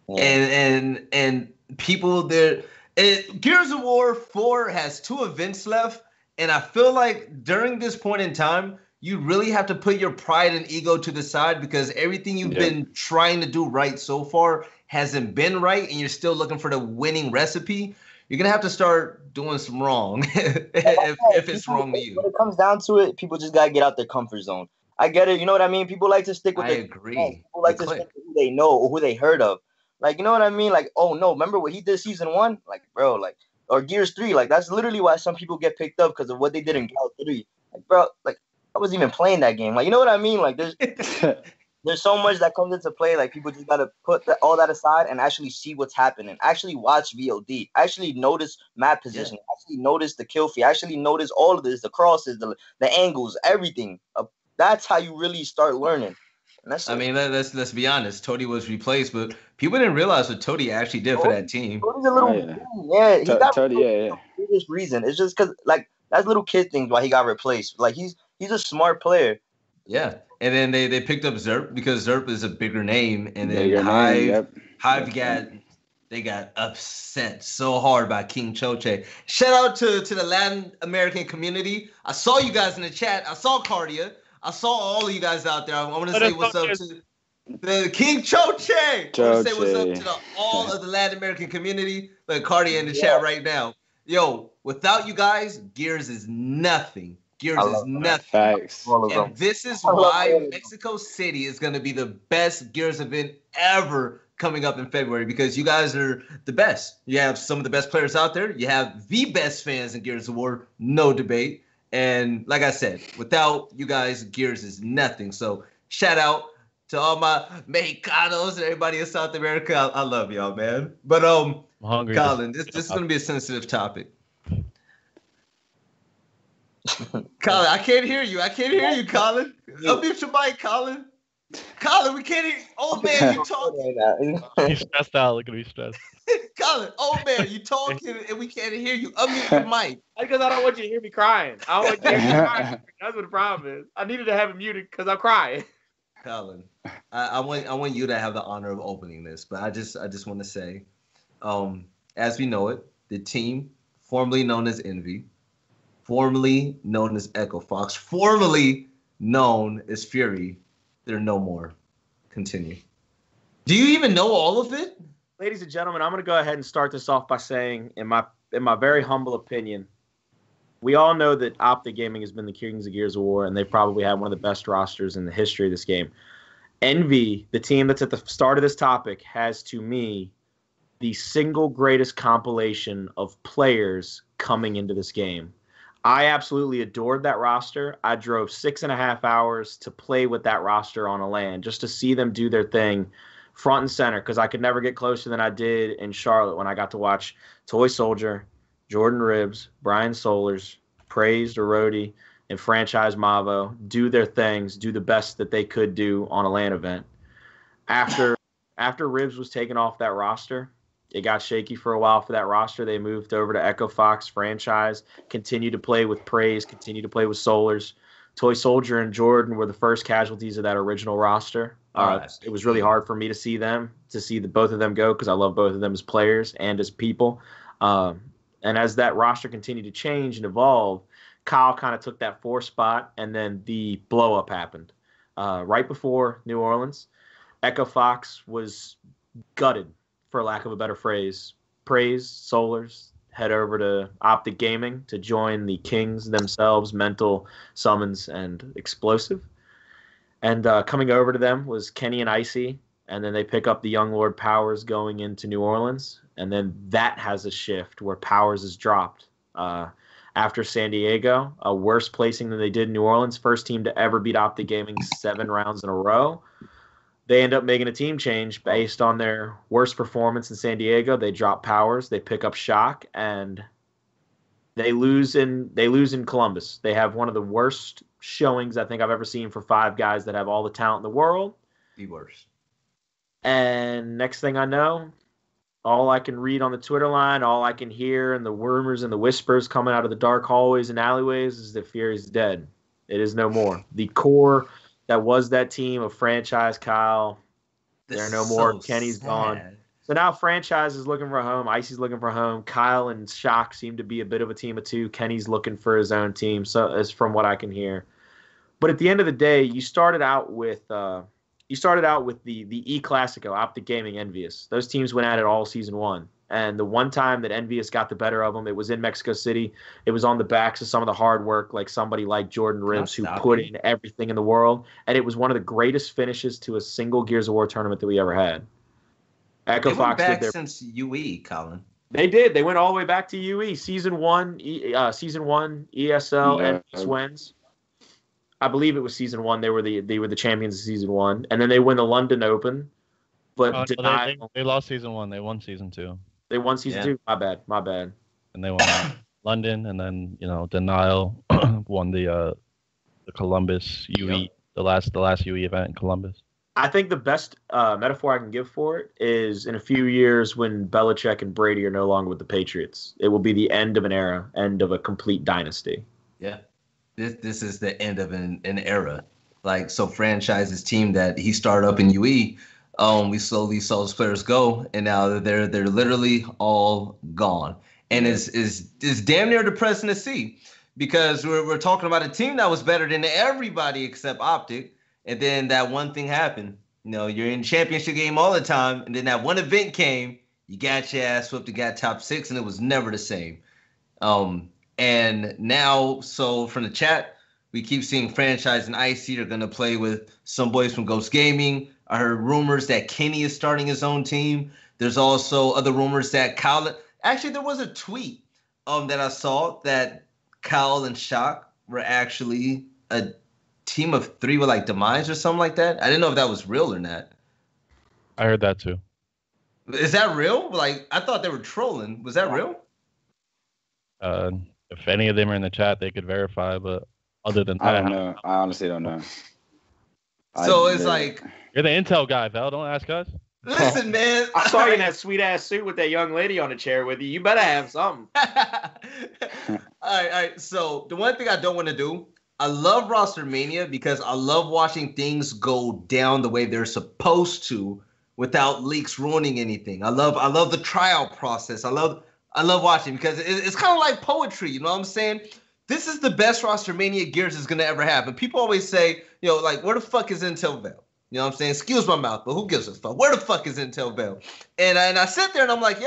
Yeah. And people there, Gears of War 4 has 2 events left. And I feel like during this point in time, you really have to put your pride and ego to the side because everything you've been trying to do right so far hasn't been right, and you're still looking for the winning recipe. You're going to have to start doing some wrong if it's wrong to you. When it comes down to it, people just got to get out their comfort zone. I get it. You know what I mean? People like to stick with I agree. People like to stick with who they know or who they heard of. Like, you know what I mean? Like, oh, no, remember what he did season 1? Like, bro, like, or Gears 3, like that's literally why some people get picked up because of what they did in Gal 3. Like, bro, like I wasn't even playing that game. Like, you know what I mean? Like, there's so much that comes into play. Like, people just gotta put all that aside and actually see what's happening. Actually watch VOD. Actually notice map position. Actually notice the kill feed. Actually notice all of this, the crosses, the angles, everything. That's how you really start learning. I mean, let's be honest. Tody was replaced, but people didn't realize what Tody actually did for that team. Tody's a little, he got Tody, the biggest reason. It's just because, like, that's little kid things why he got replaced. Like, he's a smart player. Yeah, and then they picked up Zerp because Zerp is a bigger name, and then Hive got upset so hard by King Choche. Shout out to the Latin American community. I saw you guys in the chat. I saw Cardia. I saw all of you guys out there. I want to say what's up to the King Choche. I want to say what's up to all of the Latin American community. Like Cardi in the chat right now. Yo, without you guys, Gears is nothing. Gears is nothing. Facts. And this is why Mexico City is going to be the best Gears event ever coming up in February because you guys are the best. You have some of the best players out there. You have the best fans in Gears of War. No debate. And like I said, without you guys, Gears is nothing. So shout out to all my Mexicanos and everybody in South America. I love y'all, man. But I'm hungry. Colin, this is going to be a sensitive topic. Colin, I can't hear you. Colin. Unmute your mic, Colin. Colin, we can't hear you. Old man, you talking. He's stressed out. Look at me stressed. Colin, old man, you talking and we can't hear you. Unmute your mic. Because I don't want you to hear me crying. I don't want you to hear me crying. That's what the problem is. I needed to have it muted because I'm crying. Colin, I want you to have the honor of opening this, but I just want to say, as we know it, the team formerly known as Envy, formerly known as Echo Fox, formerly known as Fury, they're no more. Continue. Do you even know all of it? Ladies and gentlemen, I'm going to go ahead and start this off by saying, in my my very humble opinion, we all know that Optic Gaming has been the kings of Gears of War, and they've probably had one of the best rosters in the history of this game. Envy, the team that's at the start of this topic, has, to me, the single greatest compilation of players coming into this game. I absolutely adored that roster. I drove 6.5 hours to play with that roster on a LAN just to see them do their thing front and center, because I could never get closer than I did in Charlotte when I got to watch Toy Soldier, Jordan Ribbs, Brian Solers, Praised, Erodi, and Franchise Mavo do their things, do the best that they could do on a LAN event. After Ribbs was taken off that roster, it got shaky for a while for that roster. They moved over to Echo Fox Franchise, continued to play with Praise, continued to play with Solars. Toy Soldier and Jordan were the first casualties of that original roster. It was really hard for me to see both of them go, because I love both of them as players and as people. And as that roster continued to change and evolve, Kyle kind of took that 4 spot, and then the blow-up happened. Right before New Orleans, Echo Fox was gutted, for lack of a better phrase. Praise, Solars, head over to Optic Gaming to join the Kings themselves, Mental, Summons, and Explosive. And coming over to them was Kenny and Icy, and then they pick up the Young Lord Powers going into New Orleans, and then that has a shift where Powers is dropped. After San Diego, a worse placing than they did in New Orleans, first team to ever beat Optic Gaming 7 rounds in a row. They end up making a team change based on their worst performance in San Diego. They drop Powers, they pick up Shock, and they lose in Columbus. They have one of the worst showings I think I've ever seen for 5 guys that have all the talent in the world. The worst. And next thing I know, all I can read on the Twitter line, all I can hear, and the rumors and the whispers coming out of the dark hallways and alleyways is that Fury's dead. It is no more. The core that was that team of Franchise, Kyle, they're no more. Kenny's gone. So now Franchise is looking for a home. Icy's looking for a home. Kyle and Shock seem to be a bit of a team of 2. Kenny's looking for his own team, so as from what I can hear. But at the end of the day, you started out with the E Classico, Optic Gaming, Envious. Those teams went at it all season 1. And the one time that Envious got the better of them, it was in Mexico City. It was on the backs of some of the hard work, like somebody like Jordan Ribbs, who put in everything in the world. And it was one of the greatest finishes to a single Gears of War tournament that we ever had. Echo Fox did their since UE, Colin. They did. They went all the way back to UE. Season 1, ESL, Envious wins. I believe it was season 1. They were the champions of season 1, and then they win the London Open. But they lost season 1. They won season 2. They won season 2. My bad. And they won London, and then Denial won the Columbus UE, the last UE event in Columbus. I think the best metaphor I can give for it is in a few years when Belichick and Brady are no longer with the Patriots. It will be the end of an era, end of a complete dynasty. Yeah. This is the end of an era. Like, so Franchise's team that he started up in UE, we slowly saw those players go, and now they're literally all gone. And it's damn near depressing to see, because we're talking about a team that was better than everybody except Optic, and then that one thing happened. You're in the championship game all the time, and then that one event came, you got your ass whooped and got top 6, and it was never the same. And now, so from the chat, we keep seeing Franchise and Icy are going to play with some boys from Ghost Gaming. I heard rumors that Kenny is starting his own team. There's also other rumors that Kyle... Actually, there was a tweet that I saw that Kyle and Shock were actually a team of 3 with, like, Demise or something like that. I didn't know if that was real or not. I heard that, too. Is that real? Like, I thought they were trolling. Was that real? If any of them are in the chat, they could verify, but other than that... I don't know. I honestly don't know. So it's like... You're the intel guy, Val. Don't ask us. Listen, man. I saw you in that sweet-ass suit with that young lady on the chair with you. You better have something. All right. So the one thing I don't want to do, I love Roster Mania because I love watching things go down the way they're supposed to without leaks ruining anything. I love the tryout process. I love watching because it's kind of like poetry. You know what I'm saying? This is the best Roster Mania Gears is going to ever have. And people always say, like, where the fuck is Intel Val? You know what I'm saying? Excuse my mouth, but who gives a fuck? Where the fuck is Intel Val? And I sit there and I'm like,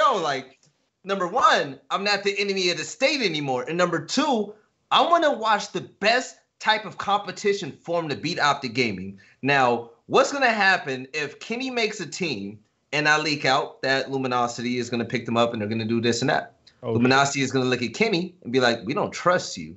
number one, I'm not the enemy of the state anymore. And number two, I want to watch the best type of competition form to beat Optic Gaming. Now, what's going to happen if Kenny makes a team and I leak out that Luminosity is going to pick them up and they're going to do this and that? Luminosity is going to look at Kenny and be like, we don't trust you.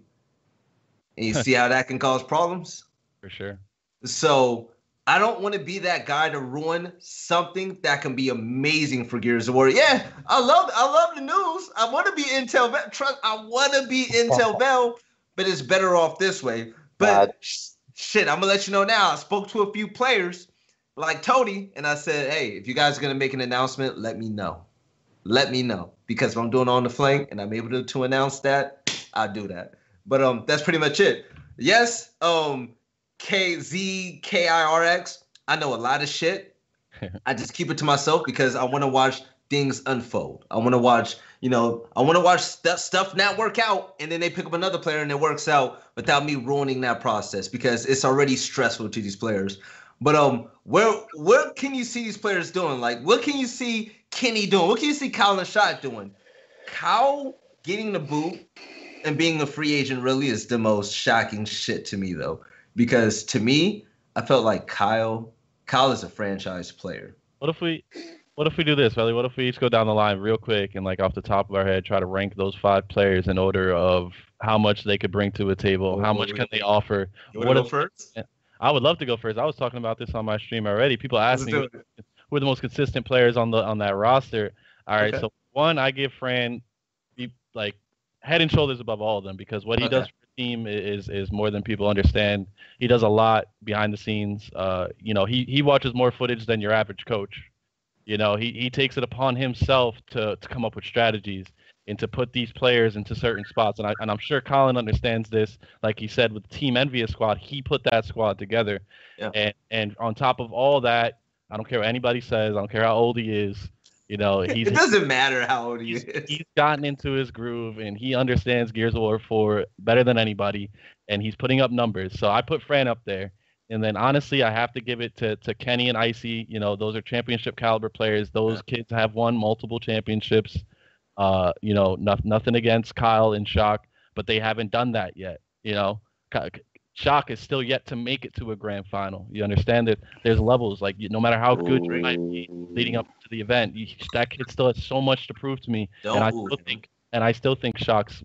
And you see how that can cause problems? For sure. So I don't want to be that guy to ruin something that can be amazing for Gears of War. Yeah, I love the news. I want to be Intel. I want to be Intel Bell, but it's better off this way. But shit, I'm gonna let you know now. I spoke to a few players like Tony, and I said, hey, if you guys are gonna make an announcement, let me know. Let me know, because if I'm doing on the flank and I'm able to announce that, I'll do that. But that's pretty much it. Yes, KZKIRX. I know a lot of shit. I just keep it to myself because I want to watch things unfold. I want to watch, stuff not work out, and then they pick up another player and it works out without me ruining that process, because it's already stressful to these players. But where can you see these players doing? Like, what can you see Kenny doing? What can you see Colin Clarke doing? Kyle getting the boot and being a free agent really is the most shocking shit to me, though. Because to me, I felt like Kyle is a franchise player. What if we do this, Velly? What if we each go down the line real quick and, like, off the top of our head, try to rank those 5 players in order of how much they could bring to a table, how much can they offer? You want to go first? I would love to go first. I was talking about this on my stream already. People ask me who are the most consistent players on that roster. All right, so one, I give Fran like head and shoulders above all of them, because what he does for the team is more than people understand. He does a lot behind the scenes. He watches more footage than your average coach. He takes it upon himself to come up with strategies and to put these players into certain spots. And I'm sure Colin understands this. Like he said, with Team Envious squad, he put that squad together. Yeah. And on top of all that, I don't care what anybody says. I don't care how old he is. It doesn't matter how old he is. He's gotten into his groove, and he understands Gears of War 4 better than anybody, and he's putting up numbers. So I put Fran up there. And then, honestly, I have to give it to Kenny and Icy. Those are championship caliber players. Those kids have won multiple championships. Nothing against Kyle and Shock, but they haven't done that yet. Shock is still yet to make it to a grand final. You understand that there's levels. Like, no matter how good you might be leading up to the event, that kid still has so much to prove to me. I still think Shock's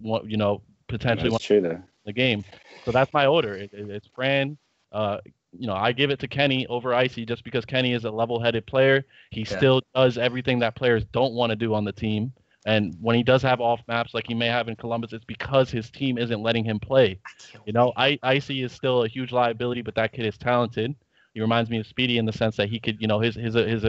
potentially won the game. So that's my order. It's Fran. I give it to Kenny over Icy, just because Kenny is a level-headed player. He still does everything that players don't want to do on the team. And when he does have off maps like he may have in Columbus, it's because his team isn't letting him play. Icy is still a huge liability, but that kid is talented. He reminds me of Speedy in the sense that he could,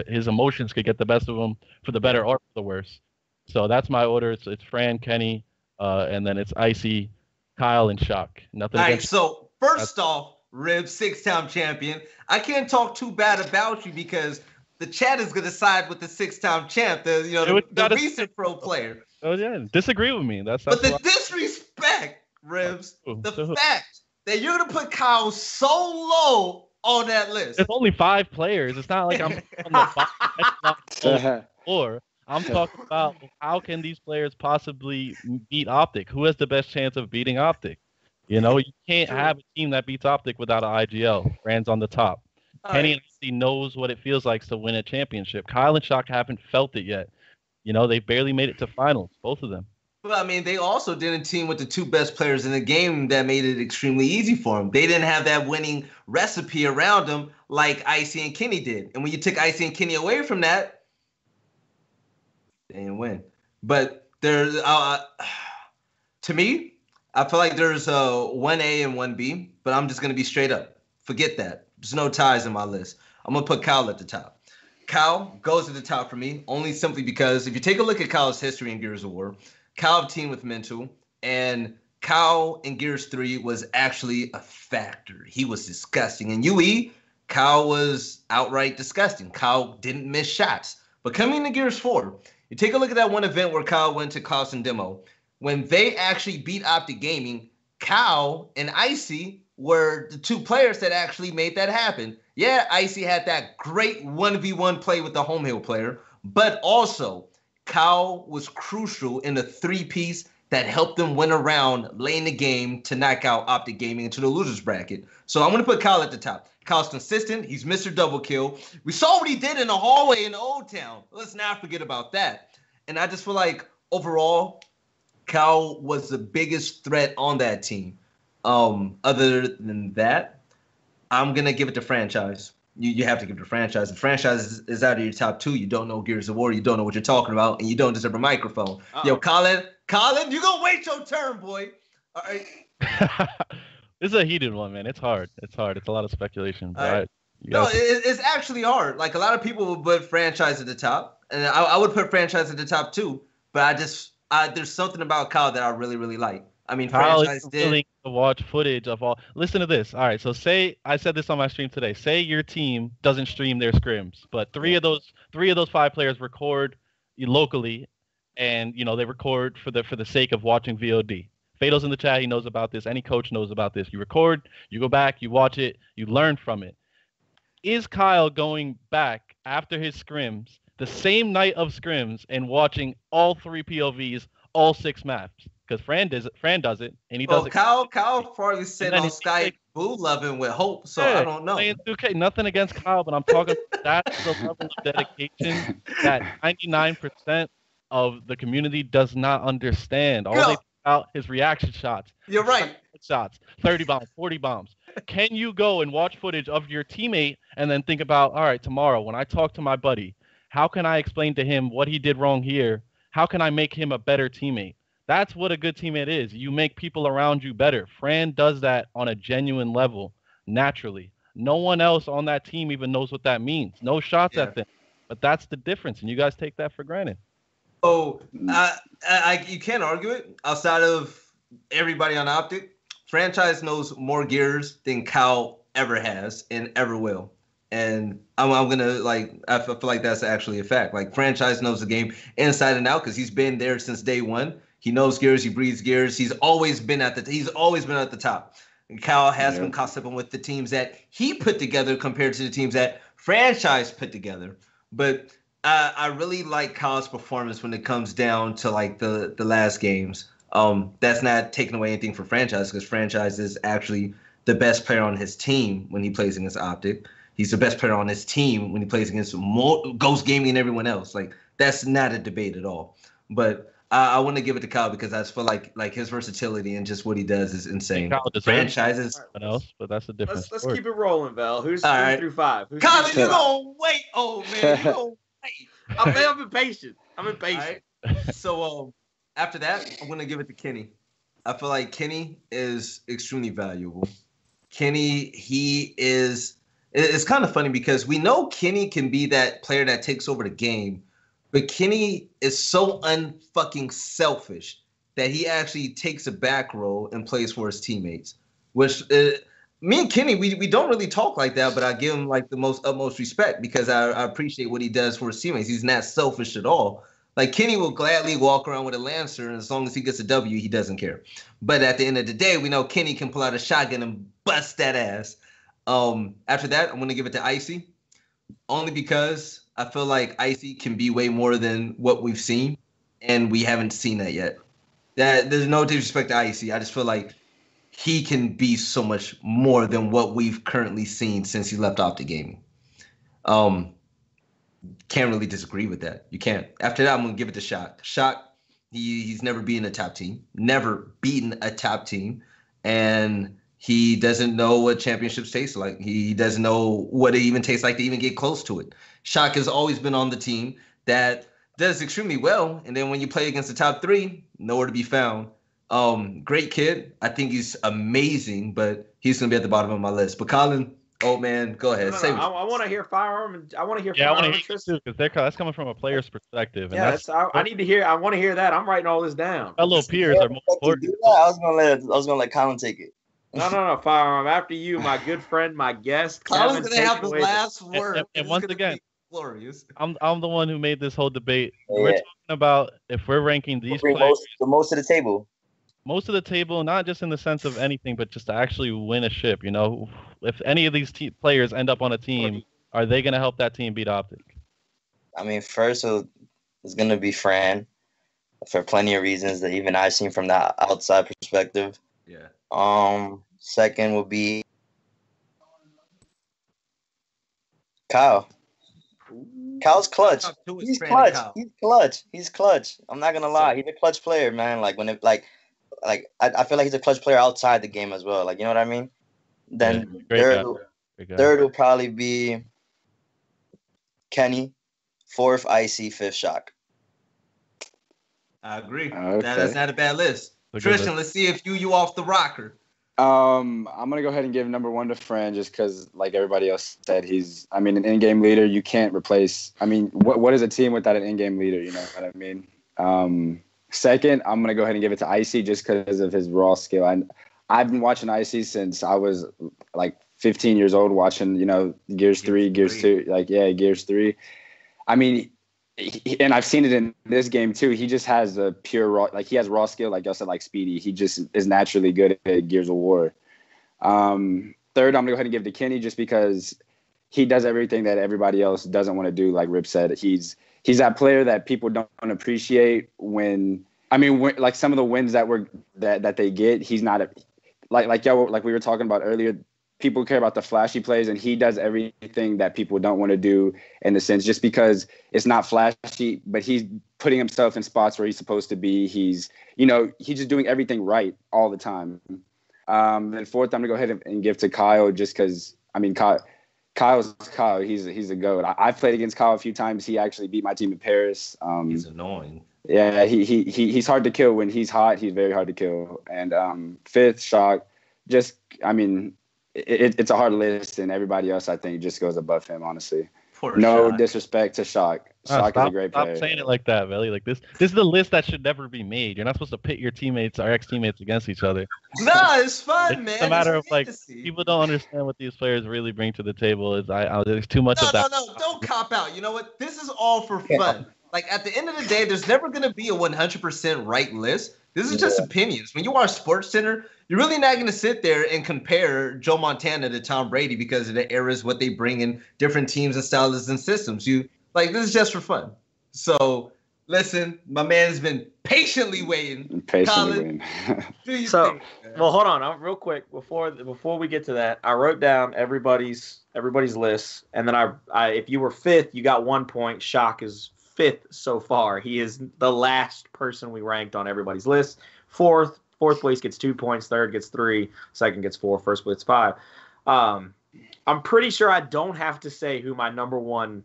his emotions could get the best of him for the better or for the worse. So that's my order. It's Fran, Kenny, and then it's Icy, Kyle, and Shock. Nothing. All right. So first off, Rib, 6-time champion. I can't talk too bad about you because the chat is going to side with the 6-time champ, the recent pro player. Oh, yeah. Disagree with me. That's but the disrespect, Ribs, the fact that you're going to put Kyle so low on that list. It's only 5 players. It's not like I'm on the 4. I'm talking about how can these players possibly beat Optic? Who has the best chance of beating Optic? You can't have a team that beats Optic without an IGL. Fran's on the top. Kenny and Icy knows what it feels like to win a championship. Kyle and Shock haven't felt it yet. They barely made it to finals, both of them. Well, I mean, they also didn't team with the 2 best players in the game that made it extremely easy for them. They didn't have that winning recipe around them like Icy and Kenny did. And when you took Icy and Kenny away from that, they didn't win. But there's, to me, I feel like there's 1A and 1B, but I'm just going to be straight up. Forget that. There's no ties in my list. I'm going to put Kyle at the top. Kyle goes to the top for me, only simply because if you take a look at Kyle's history in Gears of War, Kyle teamed with Mental, and Kyle in Gears 3 was actually a factor. He was disgusting. In UE, Kyle was outright disgusting. Kyle didn't miss shots. But coming to Gears 4, you take a look at that one event where Kyle went to Klaus and Demo. When they actually beat Optic Gaming, Kyle and Icy were the 2 players that actually made that happen. Yeah, Icy had that great 1v1 play with the home hill player, but also Kyle was crucial in the three-piece that helped them win a round late in the game to knock out Optic Gaming into the losers bracket. So I'm going to put Kyle at the top. Kyle's consistent. He's Mr. Double Kill. We saw what he did in the hallway in the Old Town. Let's not forget about that. And I just feel like overall, Kyle was the biggest threat on that team. Other than that, I'm going to give it to Franchise. You have to give it to Franchise. If Franchise is out of your top two, you don't know Gears of War, you don't know what you're talking about, and you don't deserve a microphone. Yo, Colin, you gonna wait your turn, boy. All right. This is a heated one, man. It's hard. It's a lot of speculation. Right. It's actually hard. Like, a lot of people would put Franchise at the top, and I would put Franchise at the top too. But there's something about Kyle that I really, really like. I mean, Kyle Franchise is did. willing to watch footage of all. Listen to this. All right, so say I said this on my stream today. Say your team doesn't stream their scrims, but three of those 5 players record locally, and they record for the sake of watching VOD. Fatal's in the chat. He knows about this. Any coach knows about this. You record, you go back, you watch it, you learn from it. Is Kyle going back after his scrims, the same night of scrims, and watching all 3 POVs, all 6 maps? Because Fran does it, and he does it. Kyle probably sitting on Skype, boo loving with hope. So I don't know. Okay, nothing against Kyle, but I'm talking. That's the level of dedication that 99% of the community does not understand. All they think about his reaction shots. You're right. Shots, 30 bombs, 40 bombs. Can you go and watch footage of your teammate and then think about, all right, tomorrow when I talk to my buddy, how can I explain to him what he did wrong here? How can I make him a better teammate? That's what a good teammate is. You make people around you better. Fran does that on a genuine level, naturally. No one else on that team even knows what that means. No shots at them. But that's the difference, and you guys take that for granted. Oh, you can't argue it. Outside of everybody on Optic, Franchise knows more gears than Kyle ever has and ever will. And I'm gonna I feel like that's actually a fact. Like, Franchise knows the game inside and out because he's been there since day one. He knows gears. He breathes gears. He's always been at the top. And Kyle has been caught up with the teams that he put together compared to the teams that Franchise put together. But I really like Kyle's performance when it comes down to the last games. That's not taking away anything from Franchise, because Franchise is actually the best player on his team when he plays against Optic. He's the best player on his team when he plays against Ghost Gaming and everyone else. That's not a debate at all. But I want to give it to Kyle because I just feel like his versatility and just what he does is insane. Franchises. Else, but that's a difference. Let's keep it rolling, Vel. Who's 3 through 5? Colin, you gonna wait? Oh man, you gonna wait? I'm impatient. Right. So after that, I'm gonna give it to Kenny. I feel like Kenny is extremely valuable. Kenny, he is. It's kind of funny because we know Kenny can be that player that takes over the game. But Kenny is so unfucking selfish that he actually takes a back row and plays for his teammates. Which me and Kenny, we don't really talk like that, but I give him the utmost respect because I appreciate what he does for his teammates. He's not selfish at all. Kenny will gladly walk around with a Lancer, and as long as he gets a W, he doesn't care. But at the end of the day, we know Kenny can pull out a shotgun and bust that ass. After that, I'm going to give it to Icy, only because I feel like Icy can be way more than what we've seen, and we haven't seen that yet. There's no disrespect to Icy. I just feel like he can be so much more than what we've currently seen since he left Optic Gaming. Can't really disagree with that. You can't. After that, I'm going to give it to Shock. Shock, he's never beaten a top team. Never beaten a top team. And he doesn't know what championships taste like. He doesn't know what it even tastes like to even get close to it. Shock has always been on the team that does extremely well. And then when you play against the top 3, nowhere to be found. Great kid. I think he's amazing, but he's going to be at the bottom of my list. But Colin, oh man, go ahead. No. I want to hear FireArm, and I want to hear FireArm. I want to hear too, because that's coming from a player's perspective. And I need to hear. I want to hear that. I'm writing all this down. Fellow peers are more important. I was gonna let Colin take it. No, FireArm. After you, my good friend, my guest. Colin's gonna have the last word. And once again, glorious. I'm the one who made this whole debate. Yeah. We're talking about if we're ranking these players, most of the table. Most of the table, not just in the sense of anything, but just to actually win a ship. If any of these players end up on a team, are they going to help that team beat Optic? I mean, first, so is gonna be Fran, for plenty of reasons that even I've seen from the outside perspective. Yeah. Second will be Kyle. Kyle's clutch. He's clutch. He's clutch. He's clutch. I'm not gonna lie. He's a clutch player, man. Like when it I feel like he's a clutch player outside the game as well. Like, you know what I mean? Then third will probably be Kenny. Fourth, Icy. Fifth, Shock. I agree. Okay. That's not a bad list. Tristan, let's see if you off the rocker. I'm gonna go ahead and give number 1 to Fran, just because, like everybody else said, he's, I mean, an in-game leader. You can't replace. I mean, what is a team without an in-game leader? You know what I mean? Second, I'm gonna go ahead and give it to Icy, just because of his raw skill. I've been watching Icy since I was like 15 years old, watching, you know, Gears 3, Gears 2, Gears 3. I mean, and I've seen it in this game too. He just has a pure raw, like he has raw skill, like y'all said, like Speedy. He just is naturally good at Gears of War. Third, I'm gonna go ahead and give to Kenny, just because he does everything that everybody else doesn't want to do. Like Rip said, he's that player that people don't appreciate when like some of the wins that they get. He's not like we were talking about earlier. People care about the flashy plays, and he does everything that people don't want to do, in the sense, just because it's not flashy, but he's putting himself in spots where he's supposed to be. He's just doing everything right all the time. Then fourth, I'm gonna go ahead and give to Kyle, just because, I mean, Kyle's Kyle. He's a GOAT. I've played against Kyle a few times. He actually beat my team in Paris. He's annoying. Yeah, he's hard to kill. When he's hot, he's very hard to kill. And fifth, Shock. Just, I mean, it's a hard list, and everybody else, I think, just goes above him, honestly. No disrespect to Shock. Shock is a great player. Stop saying it like that, Velly. Like this is the list that should never be made. You're not supposed to pit your teammates or ex-teammates against each other. No, it's fun, man. It's a matter of people don't understand what these players really bring to the table. There's too much of that. No, don't cop out. You know what? This is all for fun. Like, at the end of the day, there's never going to be a 100% right list. This is just opinions. When you watch SportsCenter, you're really not going to sit there and compare Joe Montana to Tom Brady because of the eras, what they bring in different teams and styles and systems. This is just for fun. So, listen, my man has been patiently waiting. Colin, well, hold on, real quick before we get to that, I wrote down everybody's lists, and then I if you were fifth, you got 1 point. Shock is fifth so far. He is the last person we ranked on everybody's list. Fourth place gets 2 points. Third gets 3. Second gets 4. First place 5. I'm pretty sure I don't have to say who my number 1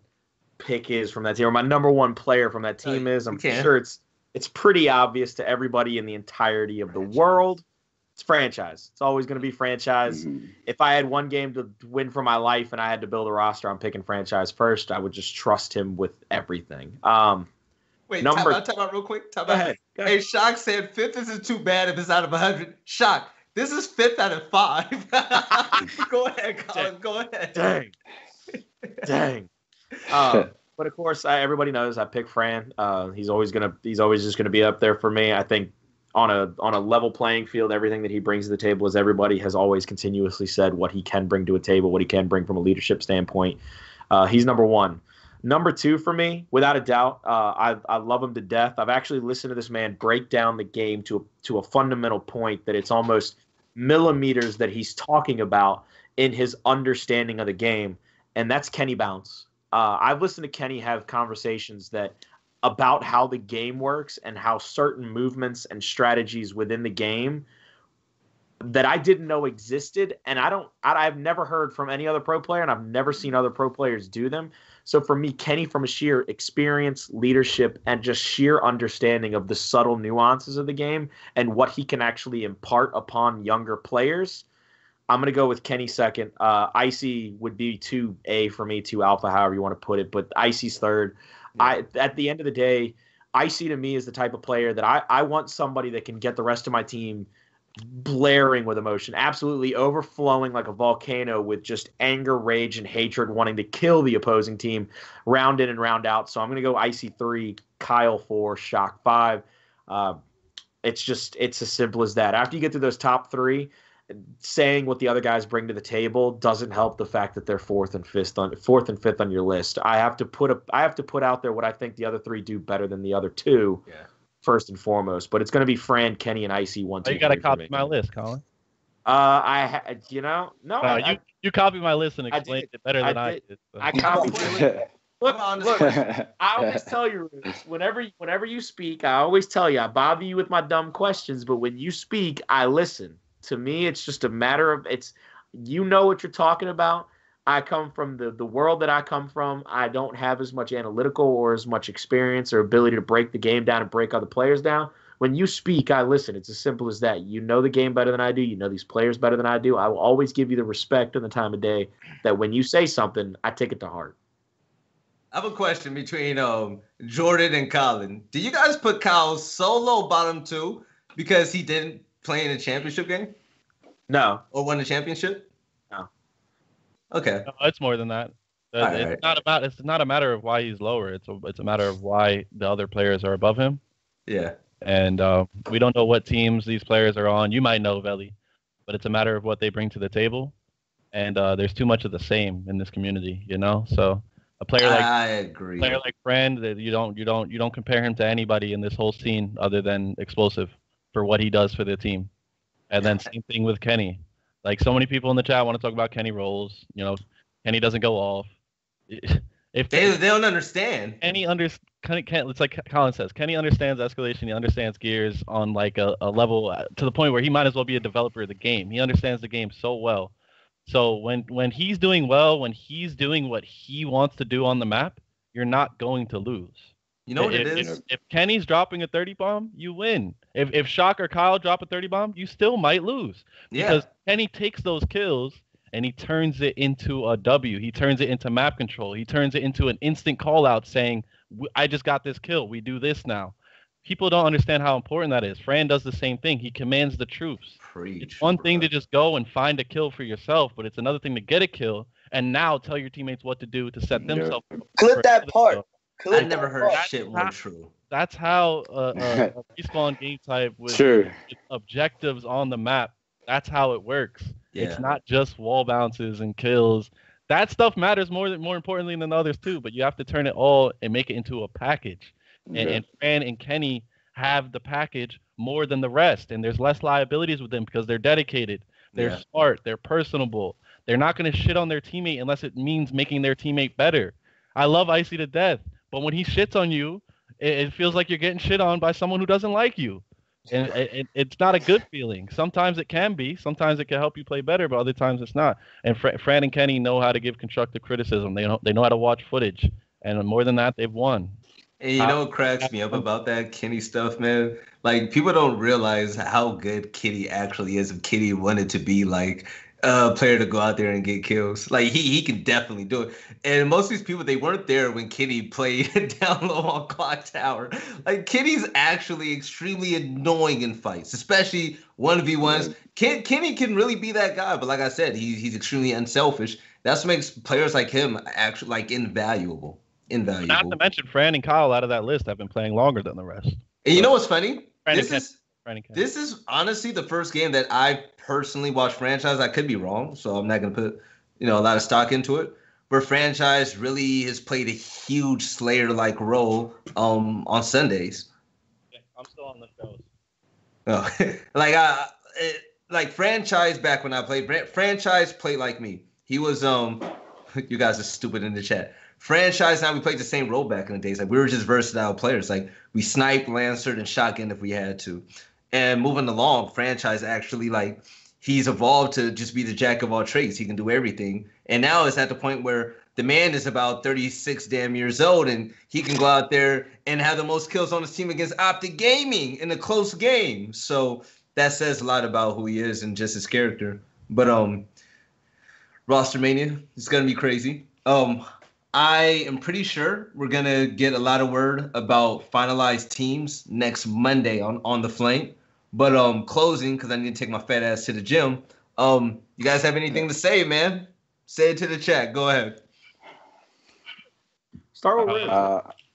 pick is from that team, or my number 1 player from that team is. I'm sure it's pretty obvious to everybody in the entirety of the world. It's franchise. It's always going to be franchise. Mm-hmm. If I had one game to win for my life and I had to build a roster, I'm picking franchise first. I would just trust him with everything. Wait, time out real quick. Go ahead. Hey, Shock said fifth isn't too bad if it's out of 100. Shock, this is fifth out of 5. Go ahead, Colin. Go ahead. Dang. But of course, everybody knows I pick Fran. He's always just gonna be up there for me. I think on a level playing field, everything that he brings to the table, as everybody has always continuously said, what he can bring to a table, what he can bring from a leadership standpoint. He's number 1. Number 2 for me, without a doubt. I love him to death. I've actually listened to this man break down the game to a fundamental point that it's almost millimeters that he's talking about in his understanding of the game, and that's Kenny Bounce. I've listened to Kenny have conversations about how the game works and how certain movements and strategies within the game that I didn't know existed, and I've never heard from any other pro player, and I've never seen other pro players do them. So for me, Kenny, from a sheer experience, leadership, and just sheer understanding of the subtle nuances of the game and what he can actually impart upon younger players, I'm going to go with Kenny second. Icy would be 2A for me, 2 alpha, however you want to put it, but Icy's third. At the end of the day, Icy to me is the type of player that I want somebody that can get the rest of my team blaring with emotion, absolutely overflowing like a volcano with just anger, rage, and hatred, wanting to kill the opposing team round in and round out. So I'm going to go Icy 3, Kyle 4, Shock 5. It's as simple as that. After you get to those top 3, saying what the other guys bring to the table doesn't help the fact that they're fourth and fifth on your list. I have to put out there what I think the other three do better than the other two. Yeah. First and foremost, but it's going to be Fran, Kenny, and Icy 1, 2, you got to copy my list, Colin. You copied my list and explained it better than I did. So. I copied your list. Look, I always tell you, whenever you speak, I always tell you, I bother you with my dumb questions, but when you speak, I listen. To me, it's just a matter of, you know what you're talking about. I come from the world that I come from. I don't have as much analytical or as much experience or ability to break the game down and break other players down. When you speak, I listen. It's as simple as that. You know the game better than I do. You know these players better than I do. I will always give you the respect and the time of day that when you say something, I take it to heart. I have a question between Jordan and Colin. Do you guys put Kyle so low bottom 2 because he didn't play in a championship game? No. Or won a championship? No. Okay. No, it's more than that. It's not a matter of why he's lower. It's a matter of why the other players are above him. Yeah. And we don't know what teams these players are on. You might know, Velly, but it's a matter of what they bring to the table. And there's too much of the same in this community, you know. So a player like Fran, that you don't compare him to anybody in this whole scene other than Explosive for what he does for the team. And then same thing with Kenny. Like, so many people in the chat want to talk about Kenny rolls. You know, Kenny doesn't go off. If they don't understand. It's like Colin says, Kenny understands escalation. He understands gears on like a level to the point where he might as well be a developer of the game. He understands the game so well. So when he's doing well, when he's doing what he wants to do on the map, you're not going to lose. You know what it is? If Kenny's dropping a 30 bomb, you win. If Shock or Kyle drop a 30 bomb, you still might lose. Yeah. Because Kenny takes those kills and he turns it into a W. He turns it into map control. He turns it into an instant call out saying, I just got this kill. We do this now. People don't understand how important that is. Fran does the same thing. He commands the troops. It's one thing to just go and find a kill for yourself, but it's another thing to get a kill and now tell your teammates what to do to set themselves up. Clip that part. I never heard shit more true. That's how a respawn game type with objectives on the map. That's how it works. Yeah. It's not just wall bounces and kills. That stuff matters more importantly than others too. But you have to turn it all and make it into a package. And Fran and Kenny have the package more than the rest. And there's less liabilities with them because they're dedicated. They're smart. They're personable. They're not going to shit on their teammate unless it means making their teammate better. I love Icy to death. But when he shits on you, it feels like you're getting shit on by someone who doesn't like you. And it's not a good feeling. Sometimes it can be. Sometimes it can help you play better, but other times it's not. And Fran and Kenny know how to give constructive criticism. They know how to watch footage. And more than that, they've won. And you know what cracks me up about that Kenny stuff, man? Like, people don't realize how good Kitty actually is if Kitty wanted to be like a player to go out there and get kills. Like, he can definitely do it. And most of these people, they weren't there when Kitty played down low on Clock Tower. Like, Kitty's actually extremely annoying in fights, especially 1v1s. Kenny can really be that guy, but like I said, he's extremely unselfish. That's what makes players like him actually like invaluable. Not to mention Fran and Kyle out of that list have been playing longer than the rest. And you know what's funny? This is honestly the first game that I personally watched Franchise. I could be wrong, so I'm not going to put a lot of stock into it. Where Franchise really has played a huge Slayer-like role on Sundays. Yeah, I'm still on the shows. Oh, like Franchise back when I played. Franchise played like me. He was you guys are stupid in the chat. Franchise, now we played the same role back in the days. Like, we were just versatile players. Like, we sniped, lancered, and shotgun if we had to. And moving along, Franchise actually, like, he's evolved to just be the jack of all trades. He can do everything. And now it's at the point where the man is about 36 damn years old, and he can go out there and have the most kills on his team against Optic Gaming in a close game. So that says a lot about who he is and just his character. But Roster Mania is going to be crazy. I am pretty sure we're going to get a lot of word about finalized teams next Monday on the flank. But closing, because I need to take my fat ass to the gym. You guys have anything to say, man? Say it to the chat. Go ahead. Start with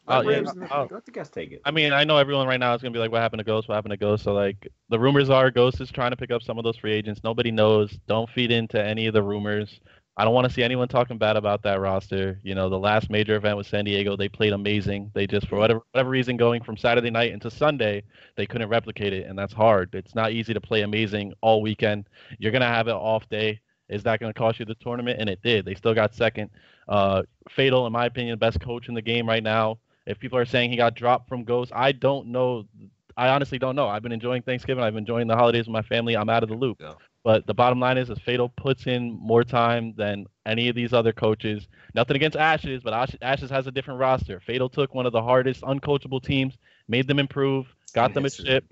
Let the guest take it. I mean, I know everyone right now is gonna be like, "What happened to Ghost? What happened to Ghost?" So like, the rumors are Ghost is trying to pick up some of those free agents. Nobody knows. Don't feed into any of the rumors. I don't want to see anyone talking bad about that roster. You know, the last major event with San Diego, they played amazing. They just, for whatever reason, going from Saturday night into Sunday, they couldn't replicate it, and that's hard. It's not easy to play amazing all weekend. You're gonna have an off day. Is that going to cost you the tournament? And it did. They still got second. Fatal, in my opinion, best coach in the game right now. If people are saying he got dropped from Ghost, I don't know. I honestly don't know. I've been enjoying Thanksgiving. I've been enjoying the holidays with my family. I'm out of the loop. Yeah. But the bottom line is Fatal puts in more time than any of these other coaches. Nothing against Ashes, but Ashes has a different roster. Fatal took one of the hardest, uncoachable teams, made them improve, got them a chip.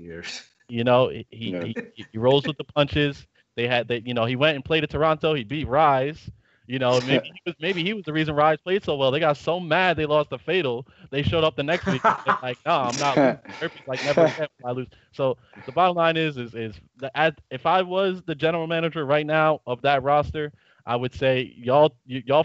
You know, he rolls with the punches. He went and played at Toronto. He beat Rise. You know, maybe he was the reason Rise played so well. They got so mad they lost to Fatal. They showed up the next week. They're like, no, I'm not losing. Like never again I lose. So the bottom line is if I was the general manager right now of that roster, I would say y'all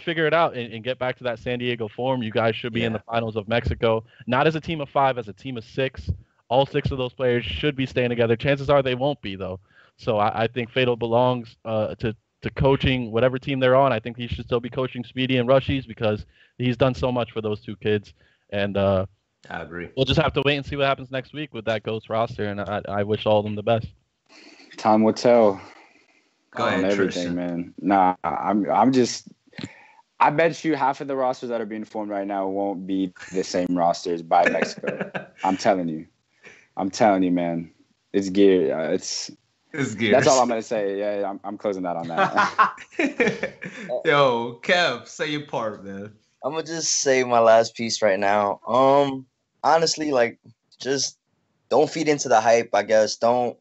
figure it out and get back to that San Diego form. You guys should be in the finals of Mexico, not as a team of 5, as a team of 6. All 6 of those players should be staying together. Chances are they won't be though. So I think Fatal belongs to coaching whatever team they're on. I think he should still be coaching Speedy and Rushies because he's done so much for those 2 kids. And I agree. We'll just have to wait and see what happens next week with that Ghost roster. And I wish all of them the best. Time will tell. Go ahead, everything, Tristan. Man. Nah, I'm just. I bet you half of the rosters that are being formed right now won't be the same rosters by Mexico. I'm telling you, man. It's gear. It's gears. That's all I'm gonna say. Yeah, I'm closing that on that. Yo, Kev, say your part, man. I'm gonna just say my last piece right now. Honestly, like, just don't feed into the hype. I guess don't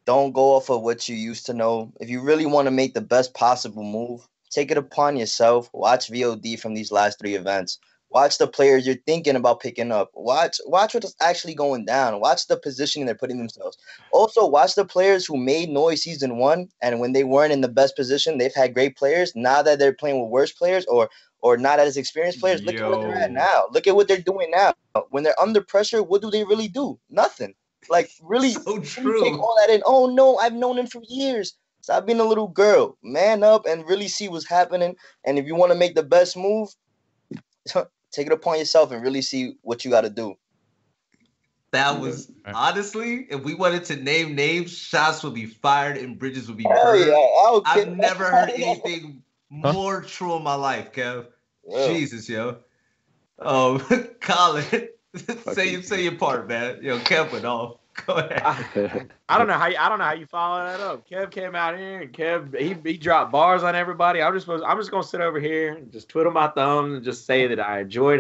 go off of what you used to know. If you really want to make the best possible move, take it upon yourself. Watch VOD from these last 3 events. Watch the players you're thinking about picking up. Watch what's actually going down. Watch the positioning they're putting themselves. Also, watch the players who made noise season 1, and when they weren't in the best position, they've had great players. Now that they're playing with worse players or not as experienced players, look at what they're at now. Look at what they're doing now. When they're under pressure, what do they really do? Nothing. Like, really, so true. Take all that in. Oh, no, I've known him for years. Stop being a little girl. Man up and really see what's happening. And if you want to make the best move, take it upon yourself and really see what you got to do. That was, honestly, if we wanted to name names, shots would be fired and bridges would be burned. Yeah, I've never heard anything more true in my life, Kev. Yeah. Jesus, yo. Colin, say your part, man. Yo, Kev went off. Go ahead. I don't know how you follow that up. Kev came out here and Kev he dropped bars on everybody. I'm just gonna sit over here and just twiddle my thumbs and just say that I enjoyed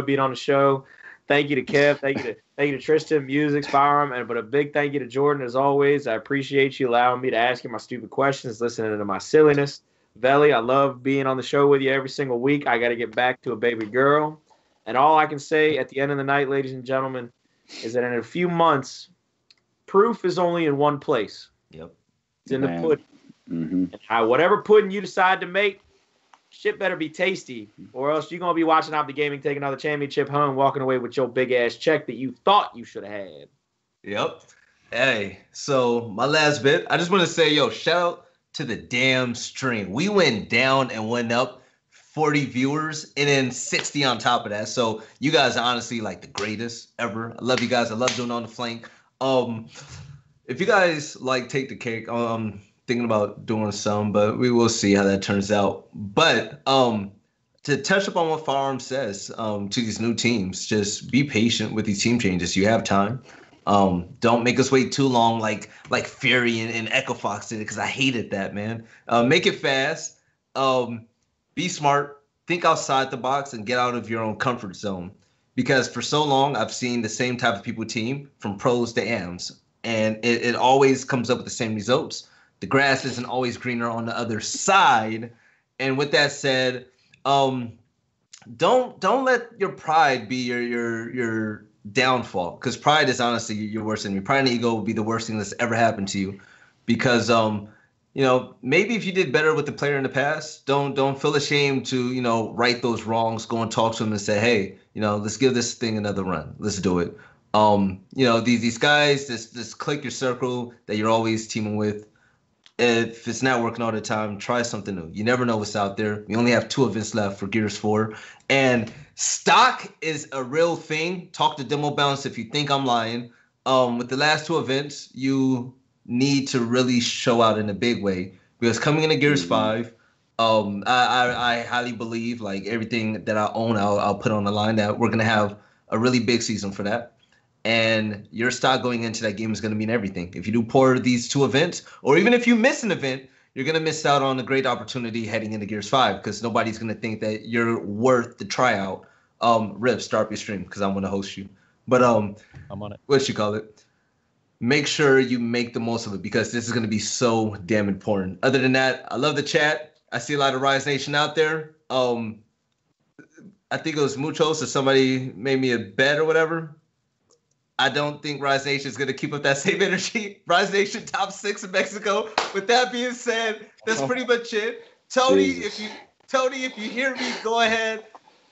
being on the show. Thank you to Kev. Thank you to Tristan, Music, FireArm, but a big thank you to Jordan as always. I appreciate you allowing me to ask you my stupid questions, listening to my silliness. Velly, I love being on the show with you every single week. I got to get back to a baby girl, and all I can say at the end of the night, ladies and gentlemen, is that in a few months, proof is only in one place. Yep. It's in the pudding. Mm-hmm. And whatever pudding you decide to make, shit better be tasty, or else you're going to be watching Opti Gaming take another championship home, walking away with your big-ass check that you thought you should have had. Yep. Hey, so my last bit, I just want to say, shout out to the damn stream. We went down and went up 40 viewers and then 60 on top of that. So you guys are honestly like the greatest ever. I love you guys. I love doing On the Flank. If you guys take the cake, I'm thinking about doing some, but we will see how that turns out. But to touch upon what FireArm says to these new teams, just be patient with these team changes. You have time. Don't make us wait too long like Fury and Echo Fox did it, because I hated that, man. Make it fast. Be smart. Think outside the box and get out of your own comfort zone. Because for so long, I've seen the same type of people team from pros to AMs. And it always comes up with the same results. The grass isn't always greener on the other side. And with that said, don't let your pride be your downfall. Because pride is honestly your worst enemy. Pride and ego will be the worst thing that's ever happened to you. Because maybe if you did better with the player in the past, don't feel ashamed to, right those wrongs. Go and talk to him and say, hey, let's give this thing another run. Let's do it. These guys, just click your circle that you're always teaming with. If it's not working all the time, try something new. You never know what's out there. We only have 2 events left for Gears 4. And stock is a real thing. Talk to Demo Bounce if you think I'm lying. With the last 2 events, you need to really show out in a big way. Because coming into Gears 5, I highly believe, like, everything that I own, I'll put on the line that we're going to have a really big season for that. And your stock going into that game is going to mean everything. If you do poor these 2 events, or even if you miss an event, you're going to miss out on a great opportunity heading into Gears 5 because nobody's going to think that you're worth the tryout. Rip, start up your stream because I'm going to host you. But I'm on it. What you call it? Make sure you make the most of it because this is going to be so damn important. Other than that, I love the chat. I see a lot of Rise Nation out there. I think it was Muchos or somebody made me a bet or whatever. I don't think Rise Nation is going to keep up that same energy. Rise Nation top 6 in Mexico. With that being said, that's pretty much it. Tony, if you hear me, go ahead.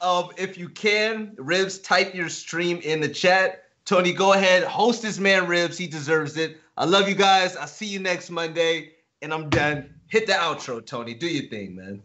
If you can, Ribs, type your stream in the chat. Tony, go ahead. Host this man, Ribs. He deserves it. I love you guys. I'll see you next Monday. And I'm done. Hit the outro, Tony. Do your thing, man.